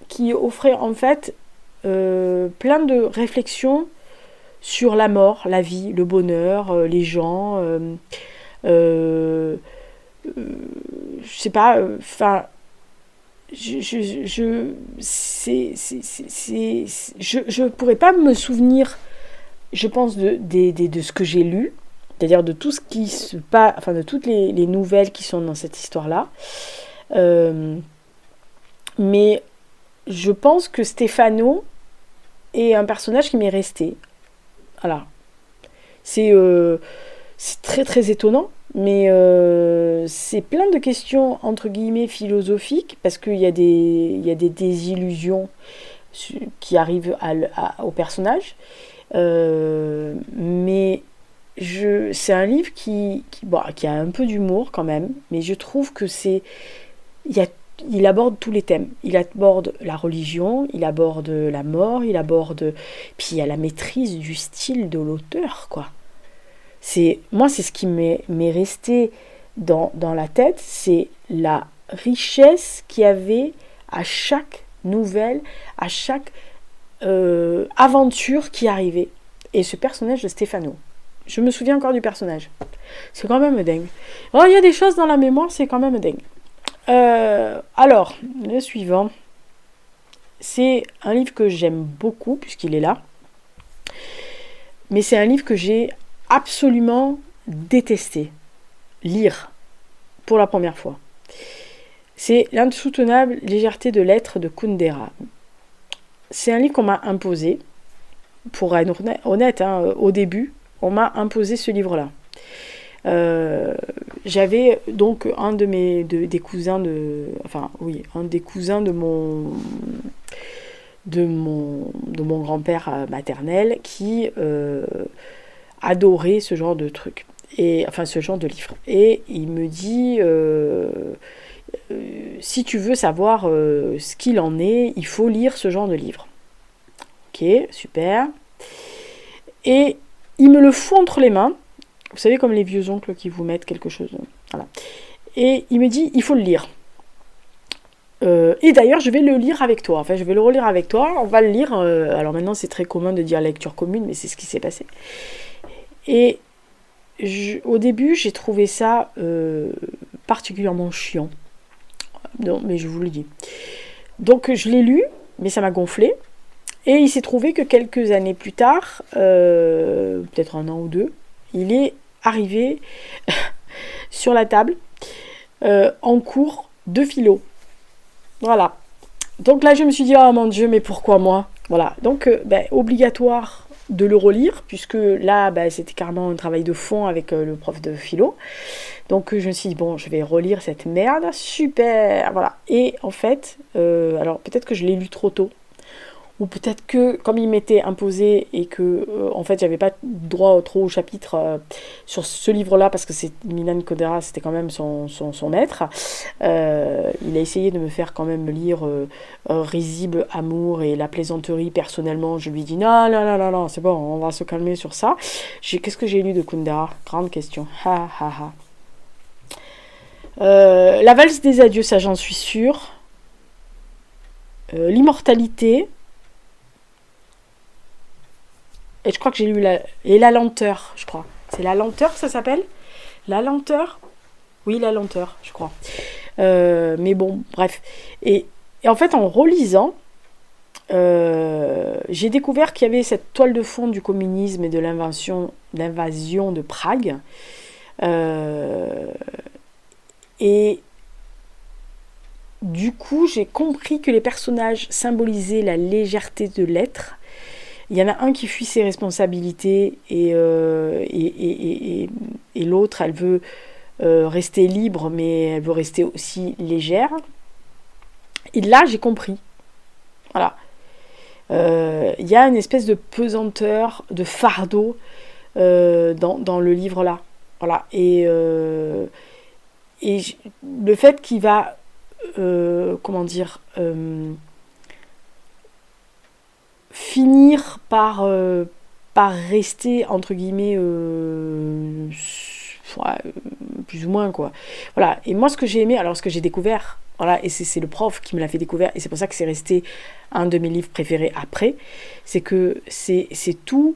qui offrait en fait plein de réflexions sur la mort, la vie, le bonheur, les gens. Je sais pas, enfin, je pourrais pas me souvenir, je pense, de ce que j'ai lu, c'est-à-dire de tout ce qui se passe, enfin de toutes les nouvelles qui sont dans cette histoire-là. Mais je pense que Stefano est un personnage qui m'est resté. Voilà. C'est très très étonnant, mais c'est plein de questions entre guillemets philosophiques, parce qu'il y a des désillusions qui arrivent au personnage. Mais c'est un livre qui a un peu d'humour quand même, mais je trouve que il aborde tous les thèmes. Il aborde la religion, il aborde la mort, puis il y a la maîtrise du style de l'auteur, quoi. Moi, c'est ce qui m'est resté dans la tête, c'est la richesse qu'il y avait à chaque nouvelle, à chaque aventure qui arrivait. Et ce personnage de Stefano, je me souviens encore du personnage. C'est quand même dingue. Oh, il y a des choses dans la mémoire, c'est quand même dingue. Alors, le suivant, c'est un livre que j'aime beaucoup, puisqu'il est là. Mais c'est un livre que j'ai absolument détesté lire pour la première fois. C'est L'insoutenable légèreté de l'être de Kundera. C'est un livre qu'on m'a imposé. Pour être honnête, au début, on m'a imposé ce livre-là. J'avais donc un des cousins un des cousins de mon grand-père maternel qui adorait ce genre de truc, ce genre de livre. Et il me dit si tu veux savoir ce qu'il en est, il faut lire ce genre de livre. Ok, super. Et il me le fout entre les mains. Vous savez, comme les vieux oncles qui vous mettent quelque chose. Voilà. Et il me dit, il faut le lire. Et d'ailleurs, je vais le lire avec toi. Enfin, je vais le relire avec toi. On va le lire. Alors maintenant, c'est très commun de dire lecture commune, mais c'est ce qui s'est passé. Et au début, j'ai trouvé ça particulièrement chiant. Non, mais je vous le dis. Donc, je l'ai lu, mais ça m'a gonflé. Et il s'est trouvé que quelques années plus tard, peut-être un an ou deux, il est arrivé sur la table en cours de philo. Voilà. Donc là, je me suis dit, oh mon Dieu, mais pourquoi moi? Voilà. Donc, obligatoire de le relire, puisque là, c'était carrément un travail de fond avec le prof de philo. Donc, je me suis dit, bon, je vais relire cette merde. Super. Voilà. Et en fait, alors peut-être que je l'ai lu trop tôt. Ou peut-être que, comme il m'était imposé et que, en fait, j'avais pas droit trop au chapitre sur ce livre-là, parce que c'est Milan Kundera, c'était quand même son maître. Il a essayé de me faire quand même lire Risible Amour et La Plaisanterie. Personnellement, je lui dis non, c'est bon, on va se calmer sur ça. Qu'est-ce que j'ai lu de Kundera? Grande question. La valse des adieux, ça j'en suis sûre. L'immortalité. Et je crois que j'ai lu la lenteur, je crois. C'est la lenteur, ça s'appelle? La lenteur? Oui, la lenteur, je crois. Mais bon, bref. Et en fait, en relisant, j'ai découvert qu'il y avait cette toile de fond du communisme et de l'invasion de Prague. Et du coup, j'ai compris que les personnages symbolisaient la légèreté de l'être. Il y en a un qui fuit ses responsabilités et l'autre, elle veut rester libre, mais elle veut rester aussi légère. Et là, j'ai compris. Voilà. Il y a une espèce de pesanteur, de fardeau dans le livre-là. Voilà. Et le fait qu'il va, finir par rester, entre guillemets, plus ou moins, quoi. Voilà. Et moi, ce que j'ai aimé, alors ce que j'ai découvert, voilà, et c'est le prof qui me l'a fait découvrir, et c'est pour ça que c'est resté un de mes livres préférés après, c'est que c'est tout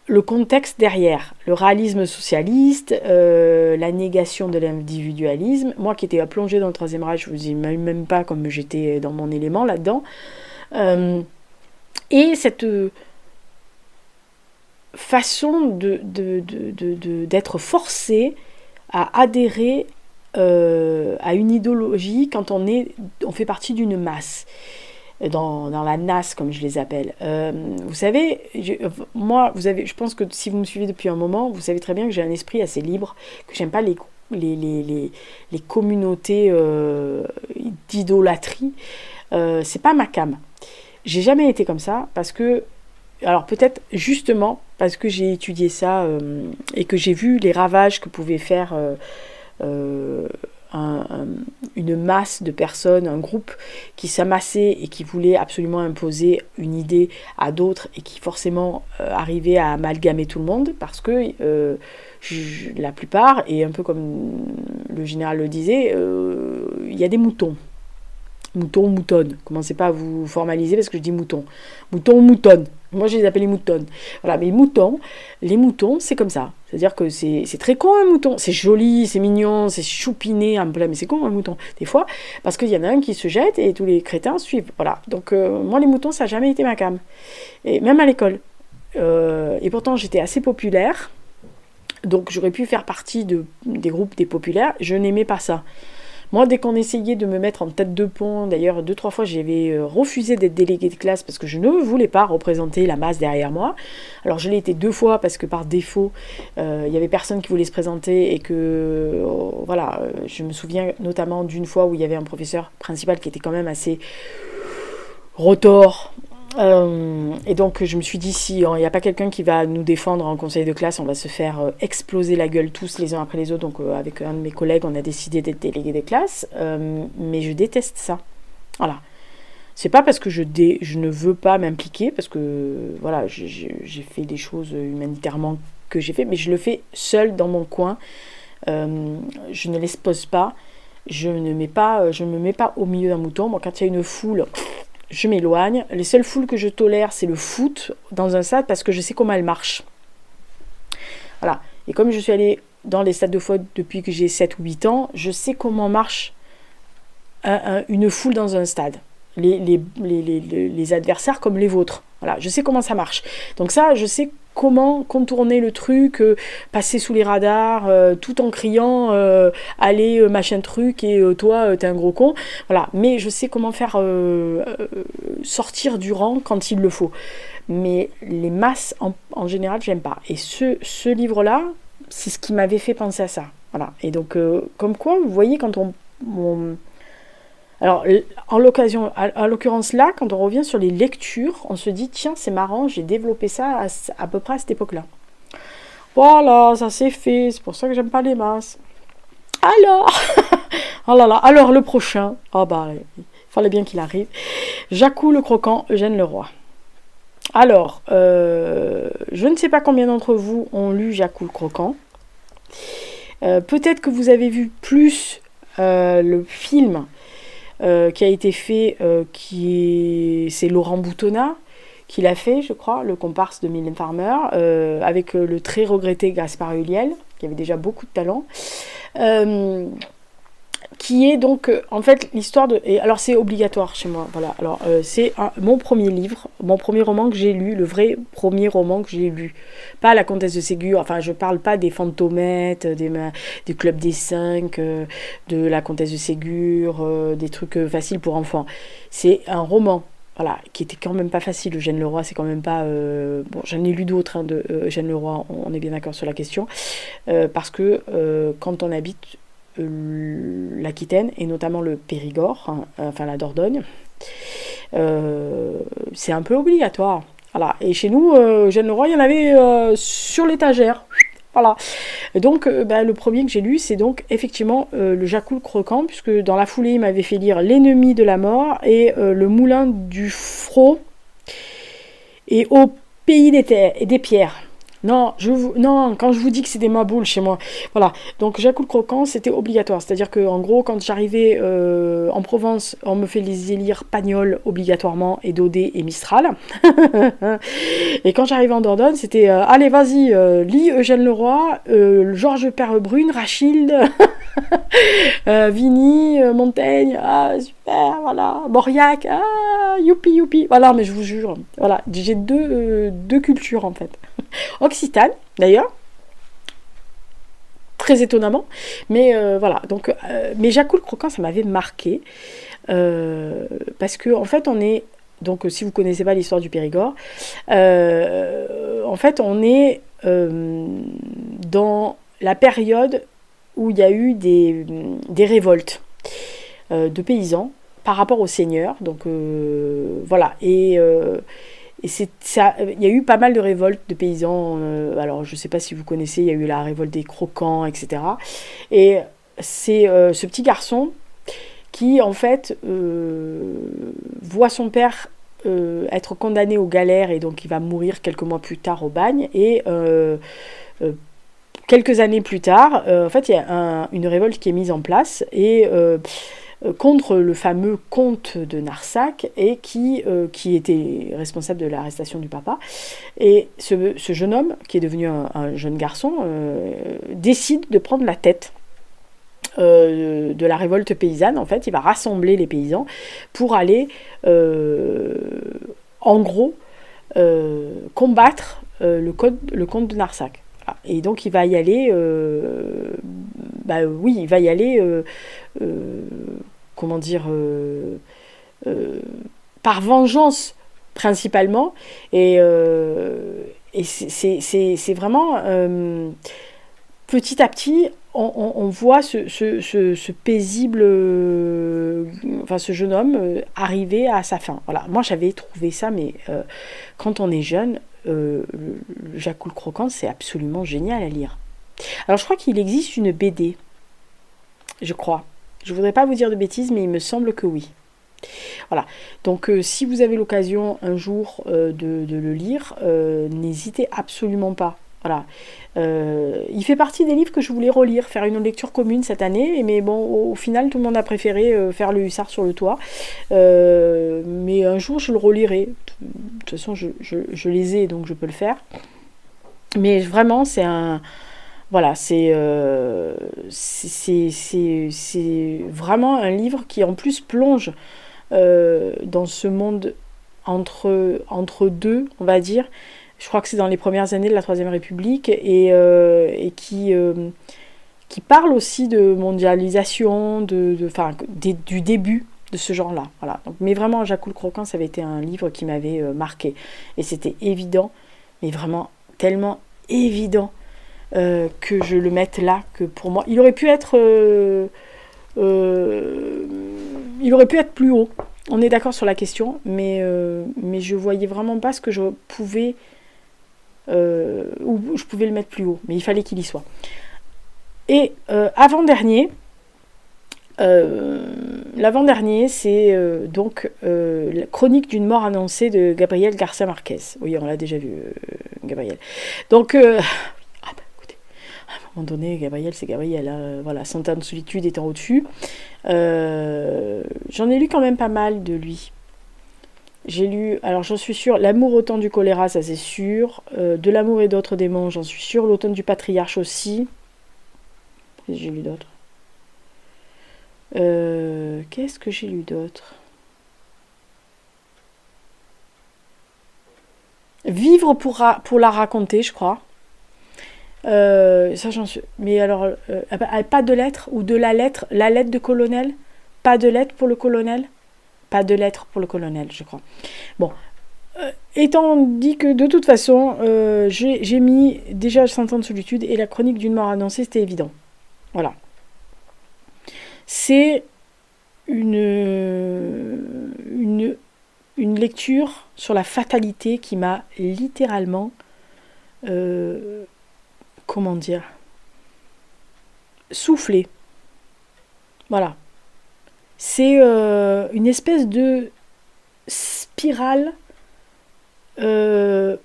le contexte derrière, le réalisme socialiste, la négation de l'individualisme. Moi qui étais plongée dans le Troisième Reich, je vous dis même pas comme j'étais dans mon élément là-dedans. Et cette façon d'être forcé à adhérer à une idéologie quand on fait partie d'une masse. Dans la NAS, comme je les appelle. Vous savez, je pense que si vous me suivez depuis un moment, vous savez très bien que j'ai un esprit assez libre, que j'aime pas les communautés d'idolâtrie. C'est pas ma came. J'ai jamais été comme ça, parce que, alors peut-être justement parce que j'ai étudié ça et que j'ai vu les ravages que pouvait faire une masse de personnes, un groupe qui s'amassait et qui voulait absolument imposer une idée à d'autres et qui forcément arrivait à amalgamer tout le monde, parce que la plupart, et un peu comme le général le disait, il y a des moutons. Mouton, moutonne. Commencez pas à vous formaliser parce que je dis mouton. Mouton ou moutonne. Moi, je les appelle les moutons. Voilà, mais les moutons, c'est comme ça. C'est-à-dire que c'est très con un mouton. C'est joli, c'est mignon, c'est choupiné, un peu, mais c'est con un mouton. Des fois, parce qu'il y en a un qui se jette et tous les crétins suivent. Voilà. Donc, moi, les moutons, ça n'a jamais été ma came. Et même à l'école. Et pourtant, j'étais assez populaire. Donc, j'aurais pu faire partie des groupes des populaires. Je n'aimais pas ça. Moi, dès qu'on essayait de me mettre en tête de pont, d'ailleurs 2-3 fois j'avais refusé d'être déléguée de classe parce que je ne voulais pas représenter la masse derrière moi. Alors je l'ai été 2 fois parce que par défaut, il y avait personne qui voulait se présenter et que, voilà, je me souviens notamment d'une fois où il y avait un professeur principal qui était quand même assez rotor. Et donc je me suis dit, si il n'y a pas quelqu'un qui va nous défendre en conseil de classe, on va se faire exploser la gueule tous les uns après les autres. Donc avec un de mes collègues, on a décidé d'être délégué des classes, mais je déteste ça. Voilà. C'est pas parce que je ne veux pas m'impliquer, parce que voilà, j'ai fait des choses humanitairement que j'ai fait, mais je le fais seul dans mon coin. Je ne l'expose pas, je me mets pas au milieu d'un mouton. Moi, quand il y a une foule, je m'éloigne. Les seules foules que je tolère, c'est le foot dans un stade parce que je sais comment elle marche. Voilà. Et comme je suis allée dans les stades de foot depuis que j'ai 7 ou 8 ans, je sais comment marche une foule dans un stade. Les adversaires comme les vôtres. Voilà, je sais comment ça marche. Donc ça, je sais comment contourner le truc, passer sous les radars, tout en criant allez machin truc et toi t'es un gros con. Voilà, mais je sais comment faire sortir du rang quand il le faut. Mais les masses en général, j'aime pas. Et ce livre-là, c'est ce qui m'avait fait penser à ça. Voilà. Et donc comme quoi, vous voyez, quand on alors, en l'occurrence là, quand on revient sur les lectures, on se dit, tiens, c'est marrant, j'ai développé ça à peu près à cette époque-là. Voilà, ça c'est fait, c'est pour ça que j'aime pas les masses. Alors, oh là là, alors le prochain, oh bah, il fallait bien qu'il arrive. Jacou le Croquant, Eugène Leroy. Alors, je ne sais pas combien d'entre vous ont lu Jacou le Croquant. Peut-être que vous avez vu plus le film qui a été fait, c'est Laurent Boutonnat qui l'a fait, je crois, le comparse de Mylène Farmer, avec le très regretté Gaspard Ulliel, qui avait déjà beaucoup de talent. qui est donc en fait l'histoire de... Et alors c'est obligatoire chez moi, voilà. Alors c'est mon premier livre, mon premier roman que j'ai lu, le vrai premier roman que j'ai lu. Pas La Comtesse de Ségur, enfin je parle pas des Fantômettes, du Club des Cinq, de La Comtesse de Ségur, des trucs faciles pour enfants. C'est un roman. Voilà, qui était quand même pas facile. Eugène Leroy, c'est quand même pas... Bon, j'en ai lu d'autres de Eugène Leroy, on est bien d'accord sur la question. Parce que quand on habite l'Aquitaine, et notamment le Périgord, hein, enfin la Dordogne, c'est un peu obligatoire. Voilà. Et chez nous, Eugène Leroy, il y en avait sur l'étagère. Voilà. Et donc, le premier que j'ai lu, c'est donc effectivement le Jacou le Croquant, puisque dans la foulée, il m'avait fait lire L'ennemi de la mort et le Moulin du Frot et Au pays des pierres. Non, non, quand je vous dis que c'est des maboules chez moi, voilà. Donc Jacou le Croquant, c'était obligatoire. C'est-à-dire qu'en gros, quand j'arrivais en Provence, on me faisait lire Pagnol obligatoirement, et Daudet et Mistral. Et quand j'arrivais en Dordogne, c'était allez, vas-y, lis Eugène Leroy, Georges Perrebrune, Rachilde, Vigny, Montaigne, ah super, voilà, Mauriac, ah youpi youpi. Voilà, mais je vous jure, voilà, j'ai deux cultures en fait. Occitane, d'ailleurs, très étonnamment, mais voilà. Donc, mais Jacou le Croquant, ça m'avait marqué parce que en fait, on est donc si vous connaissez pas l'histoire du Périgord, en fait, on est dans la période où il y a eu des révoltes de paysans par rapport aux seigneurs. Donc voilà. Et il y a eu pas mal de révoltes de paysans. Alors, je ne sais pas si vous connaissez, il y a eu la révolte des Croquants, etc. Et c'est ce petit garçon qui, en fait, voit son père être condamné aux galères, et donc il va mourir quelques mois plus tard au bagne. Et quelques années plus tard, en fait, il y a une révolte qui est mise en place, et contre le fameux comte de Narsac, et qui était responsable de l'arrestation du papa. Et ce jeune homme, qui est devenu un jeune garçon, décide de prendre la tête de la révolte paysanne. En fait, il va rassembler les paysans pour aller, en gros, combattre le comte de Narsac. Et donc il va y aller, il va y aller, comment dire, par vengeance principalement, et c'est vraiment petit à petit on voit ce paisible, ce jeune homme arriver à sa fin. Voilà, moi j'avais trouvé ça, mais quand on est jeune, Jacou le Croquant, c'est absolument génial à lire. Alors je crois qu'il existe une BD, je crois. Je voudrais pas vous dire de bêtises, mais il me semble que oui. Voilà, donc si vous avez l'occasion un jour de le lire, n'hésitez absolument pas. Voilà, il fait partie des livres que je voulais relire, faire une lecture commune cette année, mais bon, au final, tout le monde a préféré faire le hussard sur le toit. Mais un jour, je le relirai. De toute façon, je les ai, donc je peux le faire. Mais vraiment, c'est un... Voilà, c'est vraiment un livre qui, en plus, plonge dans ce monde entre deux, on va dire. Je crois que c'est dans les premières années de la Troisième République, et qui parle aussi de mondialisation, du début de ce genre-là. Voilà. Donc, mais vraiment, Jacou le Croquant, ça avait été un livre qui m'avait marqué. Et c'était évident, mais vraiment tellement évident que je le mette là, que pour moi, il aurait pu être plus haut. On est d'accord sur la question, mais je voyais vraiment pas ce que je pouvais... où je pouvais le mettre plus haut, mais il fallait qu'il y soit. Et l'avant-dernier, c'est donc la chronique d'une mort annoncée de Gabriel Garcia Marquez. Oui, on l'a déjà vu, Gabriel. Donc, écoutez, à un moment donné, Gabriel, c'est Gabriel. Hein, voilà, 100 ans de solitude étant au-dessus. J'en ai lu quand même pas mal de lui. J'ai lu, alors j'en suis sûre, L'amour au temps du choléra, ça c'est sûr. De l'amour et d'autres démons, j'en suis sûre. L'automne du patriarche aussi. J'ai lu d'autres. Qu'est-ce que j'ai lu d'autre? Vivre pour la raconter, je crois. Ça, j'en suis. Mais alors, pas de lettre ou de la lettre de colonel. Pas de lettre pour le colonel. Pas de lettre pour le colonel, je crois. Bon, étant dit que de toute façon, j'ai mis déjà 100 ans de solitude et la chronique d'une mort annoncée, c'était évident. Voilà. C'est une lecture sur la fatalité qui m'a littéralement, comment dire, soufflé. Voilà. C'est une espèce de spirale où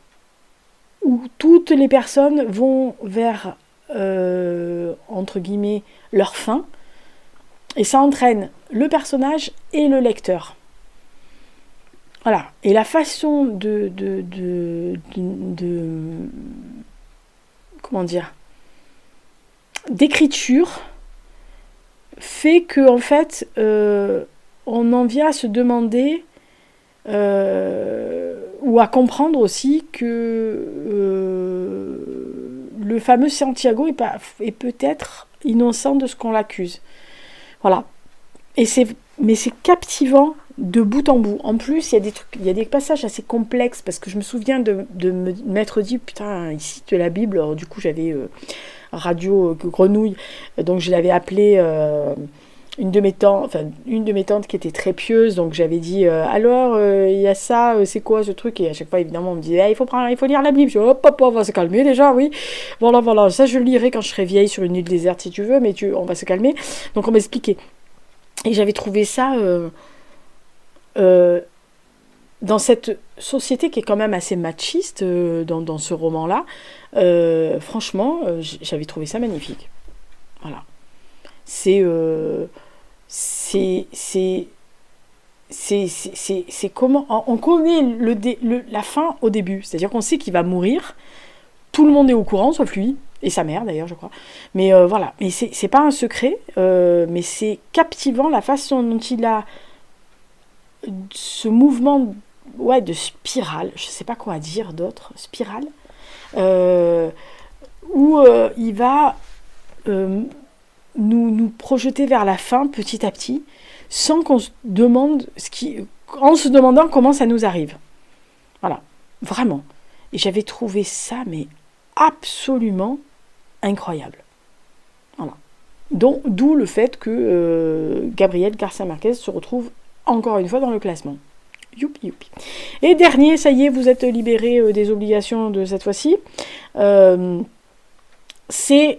toutes les personnes vont vers, entre guillemets, leur fin. Et ça entraîne le personnage et le lecteur. Voilà. Et la façon de comment dire, d'écriture fait que, en fait, on en vient à se demander ou à comprendre aussi que le fameux Santiago est peut-être innocent de ce qu'on l'accuse. Voilà. Mais c'est captivant de bout en bout. En plus, il y a des passages assez complexes parce que je me souviens de m'être dit, putain, ici tu as la Bible. Alors, du coup, j'avais Radio Grenouille, donc je l'avais appelée une de mes tantes qui était très pieuse, donc j'avais dit alors il y a ça, c'est quoi ce truc, et à chaque fois évidemment on me disait il faut lire la Bible. Je dis hop on va se calmer déjà, oui, voilà, ça je le lirai quand je serai vieille sur une île déserte si tu veux, mais on va se calmer. Donc on m'expliquait et j'avais trouvé ça dans cette société qui est quand même assez machiste dans ce roman là, franchement j'avais trouvé ça magnifique. Voilà. C'est comment on connaît la fin au début, c'est-à-dire qu'on sait qu'il va mourir, tout le monde est au courant sauf lui et sa mère d'ailleurs je crois, mais voilà, mais c'est pas un secret, mais c'est captivant la façon dont il a ce mouvement de spirale, je sais pas quoi dire d'autre, spirale, où il va nous projeter vers la fin petit à petit, sans qu'on se demande en se demandant comment ça nous arrive. Voilà, vraiment. Et j'avais trouvé ça, mais absolument incroyable. Voilà. D'où le fait que Gabriel Garcia Marquez se retrouve encore une fois dans le classement. Youpi. Et dernier, ça y est, vous êtes libéré des obligations de cette fois-ci. C'est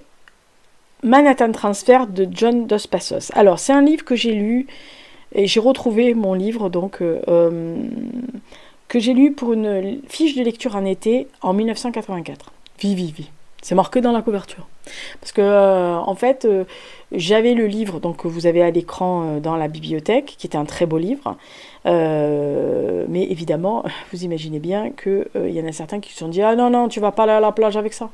Manhattan Transfer de John Dos Passos. Alors, c'est un livre que j'ai lu, et j'ai retrouvé mon livre, donc, que j'ai lu pour une fiche de lecture en été en 1984. Vivi. C'est marqué dans la couverture. Parce que, en fait, j'avais le livre donc, que vous avez à l'écran dans la bibliothèque, qui était un très beau livre. Mais évidemment, vous imaginez bien qu'il y en a certains qui se sont dit « Ah non, tu vas pas aller à la plage avec ça.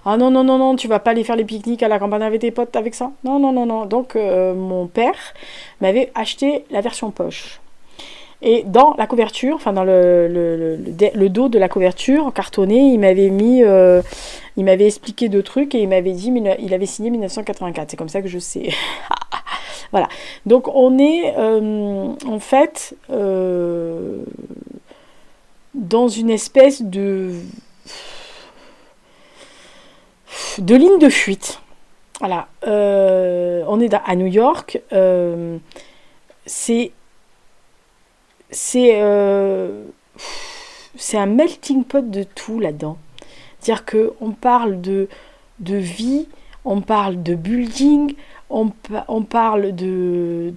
Ah non, tu vas pas aller faire les pique-niques à la campagne avec tes potes avec ça. Non. » Donc, mon père m'avait acheté la version poche. Et dans la couverture, enfin dans le dos de la couverture, cartonné, il m'avait expliqué 2 trucs et il m'avait dit, il avait signé 1984. C'est comme ça que je sais. Voilà. Donc on est en fait dans une espèce de ligne de fuite. Voilà. On est à New York. C'est un melting pot de tout là-dedans. C'est-à-dire qu'on parle de vie, on parle de building, on parle de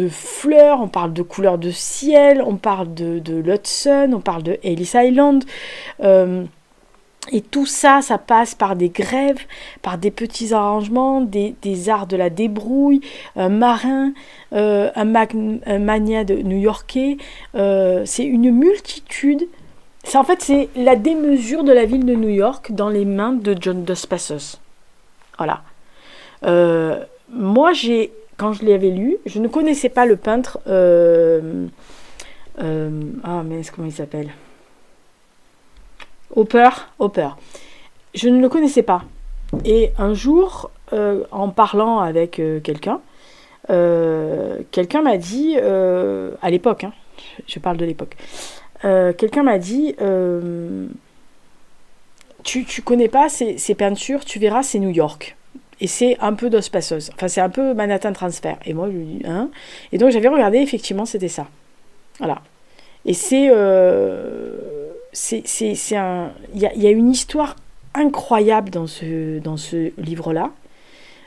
fleurs, on parle de couleurs de ciel, on parle de l'Hudson, on parle de Ellis Island. Et tout ça, ça passe par des grèves, par des petits arrangements, des arts de la débrouille, un marin, un magnat new-yorkais. C'est une multitude. En fait, c'est la démesure de la ville de New York dans les mains de John Dos Passos. Voilà. Moi, quand je l'avais lu, je ne connaissais pas le peintre. Mais comment il s'appelle? Hopper. Je ne le connaissais pas. Et un jour, en parlant avec quelqu'un m'a dit, à l'époque, hein, je parle de l'époque, quelqu'un m'a dit, tu connais pas ces peintures, tu verras, c'est New York. Et c'est un peu Dos Passos. Enfin, c'est un peu Manhattan Transfer. Et moi, je lui dis, hein? Et donc, j'avais regardé, effectivement, c'était ça. Voilà. Et c'est un... Il y a une histoire incroyable dans ce livre-là.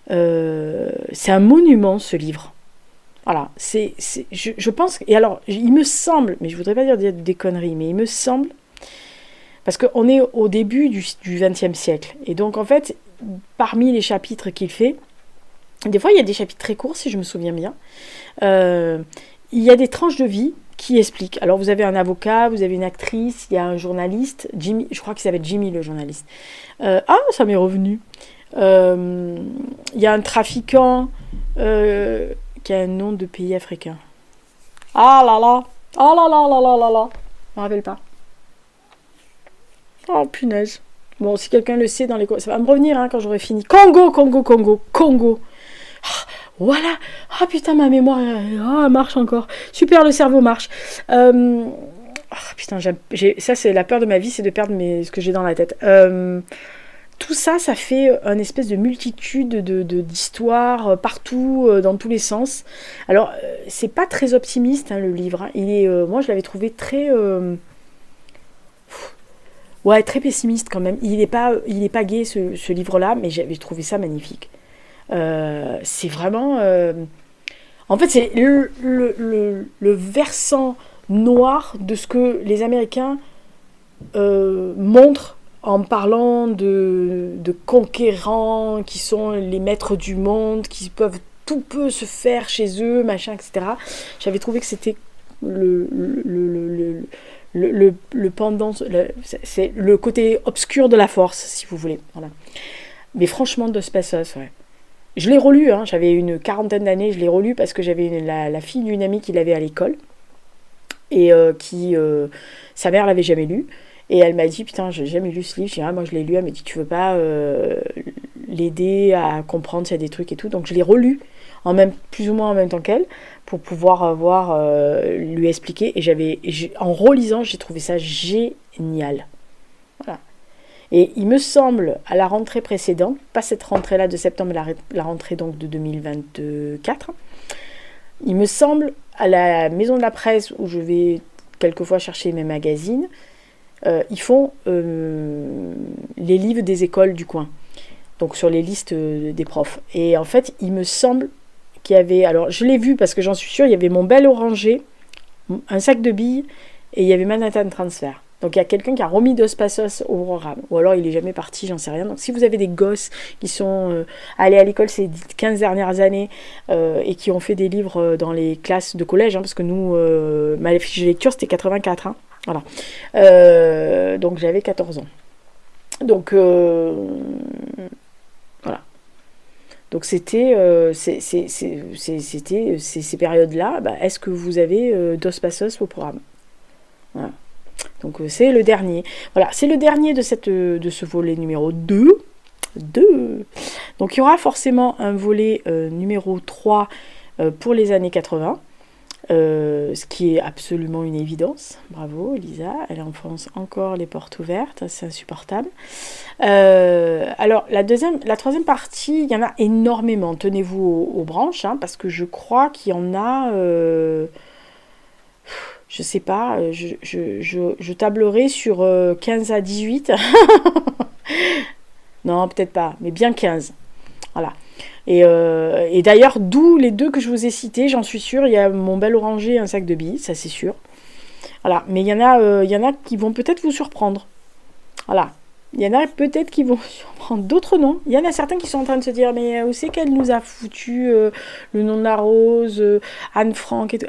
C'est un monument, ce livre. Voilà. Je pense... Et alors, il me semble, mais je voudrais pas dire des conneries, mais il me semble... Parce qu'on est au début du XXe siècle. Et donc, en fait, parmi les chapitres qu'il fait, des fois, il y a des chapitres très courts, si je me souviens bien. Il y a des tranches de vie qui expliquent. Alors, vous avez un avocat, vous avez une actrice, il y a un journaliste, Jimmy, je crois qu'il s'appelle Jimmy, le journaliste. Ça m'est revenu. Il y a un trafiquant qui a un nom de pays africain. Ah là là! Ah là là là là là là! Je me rappelle pas. Oh punaise. Bon, si quelqu'un le sait dans les... Ça va me revenir quand j'aurai fini. Congo. Ah, voilà. Ah putain, ma mémoire, elle marche encore. Super, le cerveau marche. Putain, ça c'est la peur de ma vie, c'est de perdre ce que j'ai dans la tête. Tout ça, ça fait une espèce de multitude d'histoires partout, dans tous les sens. Alors, c'est pas très optimiste, le livre. Moi, je l'avais trouvé très... très pessimiste quand même. Il est pas gai ce livre-là, mais j'avais trouvé ça magnifique. C'est vraiment... En fait, c'est le versant noir de ce que les Américains montrent en parlant de conquérants qui sont les maîtres du monde, tout peut se faire chez eux, machin, etc. J'avais trouvé que c'était le pendant, c'est le côté obscur de la force, si vous voulez. Voilà. Mais franchement, Dos Passos, ouais. Je l'ai relu, j'avais une quarantaine d'années, je l'ai relu parce que j'avais la fille d'une amie qui l'avait à l'école et sa mère l'avait jamais lu. Et elle m'a dit, putain, j'ai jamais lu ce livre. J'ai dit, moi je l'ai lu. Elle m'a dit, tu veux pas l'aider à comprendre s'il y a des trucs et tout. Donc je l'ai relu plus ou moins en même temps qu'elle pour pouvoir lui expliquer. Et en relisant, j'ai trouvé ça génial. Voilà. Et il me semble, à la rentrée précédente, pas cette rentrée-là de septembre, mais la rentrée donc de 2024, il me semble, à la maison de la presse, où je vais quelquefois chercher mes magazines, ils font les livres des écoles du coin, donc sur les listes des profs. Et en fait, il me semble qu'il y avait... Alors, je l'ai vu parce que j'en suis sûre, il y avait Mon Bel Oranger, un sac de billes, et il y avait Manhattan Transfer. Donc il y a quelqu'un qui a remis Dos Passos au programme. Ou alors il est jamais parti, j'en sais rien. Donc si vous avez des gosses qui sont allés à l'école ces 15 dernières années et qui ont fait des livres dans les classes de collège, parce que nous, ma fiche de lecture c'était 84. Voilà. Donc j'avais 14 ans. Donc voilà. Donc c'était ces périodes-là. Est-ce que vous avez Dos Passos au programme? Voilà. Donc c'est le dernier. Voilà, c'est le dernier de ce volet numéro 2. Donc il y aura forcément un volet numéro 3 pour les années 80. Ce qui est absolument une évidence. Bravo Elisa, elle enfonce encore les portes ouvertes, c'est insupportable. Alors la troisième partie, il y en a énormément. Tenez-vous aux branches, parce que je crois qu'il y en a... je sais pas, je tablerai sur 15 à 18. Non, peut-être pas, mais bien 15. Voilà. Et d'ailleurs, d'où les deux que je vous ai cités, j'en suis sûre, il y a Mon Bel Oranger et un sac de billes, ça c'est sûr. Voilà, mais il y en a qui vont peut-être vous surprendre. Voilà. Il y en a peut-être qui vont surprendre, d'autres non. Il y en a certains qui sont en train de se dire, mais où c'est qu'elle nous a foutu le nom de la rose, Anne Frank et tout.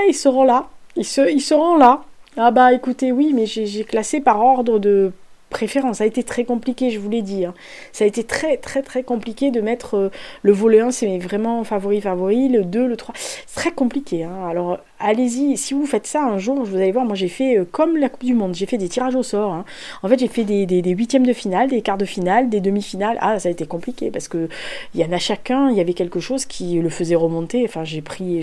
Ils seront là. Ils seront là. Ah bah écoutez, oui, mais j'ai classé par ordre de préférence. Ça a été très compliqué, je vous l'ai dit. Hein. Ça a été très très très compliqué de mettre le volet 1, c'est vraiment favori, le 2, le 3. C'est très compliqué. Hein. Alors allez-y, si vous faites ça un jour, vous allez voir, moi j'ai fait comme la Coupe du Monde, j'ai fait des tirages au sort. Hein. En fait, j'ai fait des huitièmes de finale, des quarts de finale, des demi-finales. Ah, ça a été compliqué parce que il y en a chacun, il y avait quelque chose qui le faisait remonter. Enfin, je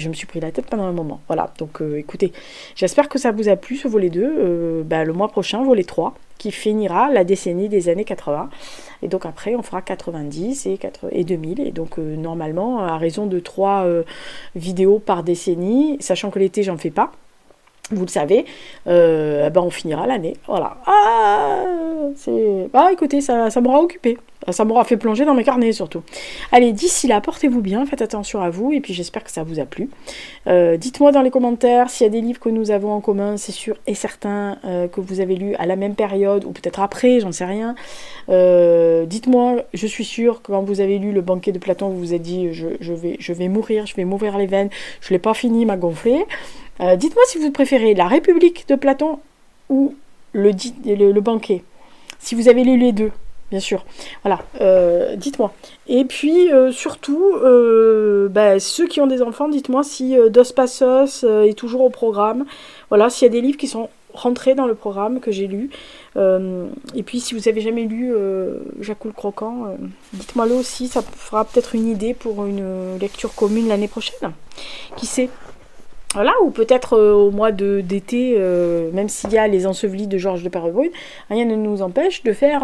me suis pris la tête pendant un moment. Voilà, donc écoutez, j'espère que ça vous a plu ce volet 2. Le mois prochain, volet 3. Qui finira la décennie des années 80. Et donc après, on fera 90 et 2000. Et donc normalement, à raison de 3 vidéos par décennie, sachant que l'été, j'en fais pas, vous le savez, on finira l'année. Voilà. Écoutez, ça m'aura occupé. Ça m'aura fait plonger dans mes carnets surtout. Allez, d'ici là, portez-vous bien, faites attention à vous, et puis j'espère que ça vous a plu. Dites-moi dans les commentaires s'il y a des livres que nous avons en commun, c'est sûr et certain que vous avez lu à la même période, ou peut-être après, j'en sais rien. Dites-moi, je suis sûre que quand vous avez lu Le Banquet de Platon, vous vous êtes dit, je vais mourir, je vais m'ouvrir les veines, je ne l'ai pas fini, m'a gonflé. Dites-moi si vous préférez La République de Platon ou le Banquet. Si vous avez lu les deux, bien sûr. Voilà, dites-moi. Et puis, surtout, ceux qui ont des enfants, dites-moi si Dos Passos est toujours au programme. Voilà, s'il y a des livres qui sont rentrés dans le programme que j'ai lu. Et puis, si vous n'avez jamais lu Jacques le Croquant, dites-moi le aussi. Ça fera peut-être une idée pour une lecture commune l'année prochaine. Qui sait ? Voilà, ou peut-être au mois d'été, même s'il y a Les Ensevelis de Georges de Perrebrune, rien ne nous empêche de faire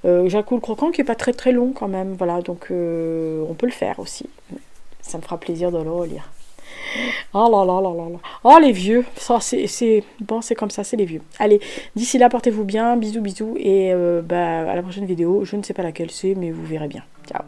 Jacques le Croquant, qui n'est pas très très long quand même. Voilà, donc on peut le faire aussi. Ça me fera plaisir de le relire. Oh là là là là là. Oh les vieux, ça c'est bon, c'est comme ça, c'est les vieux. Allez, d'ici là, portez-vous bien, bisous bisous, et à la prochaine vidéo. Je ne sais pas laquelle c'est, mais vous verrez bien. Ciao.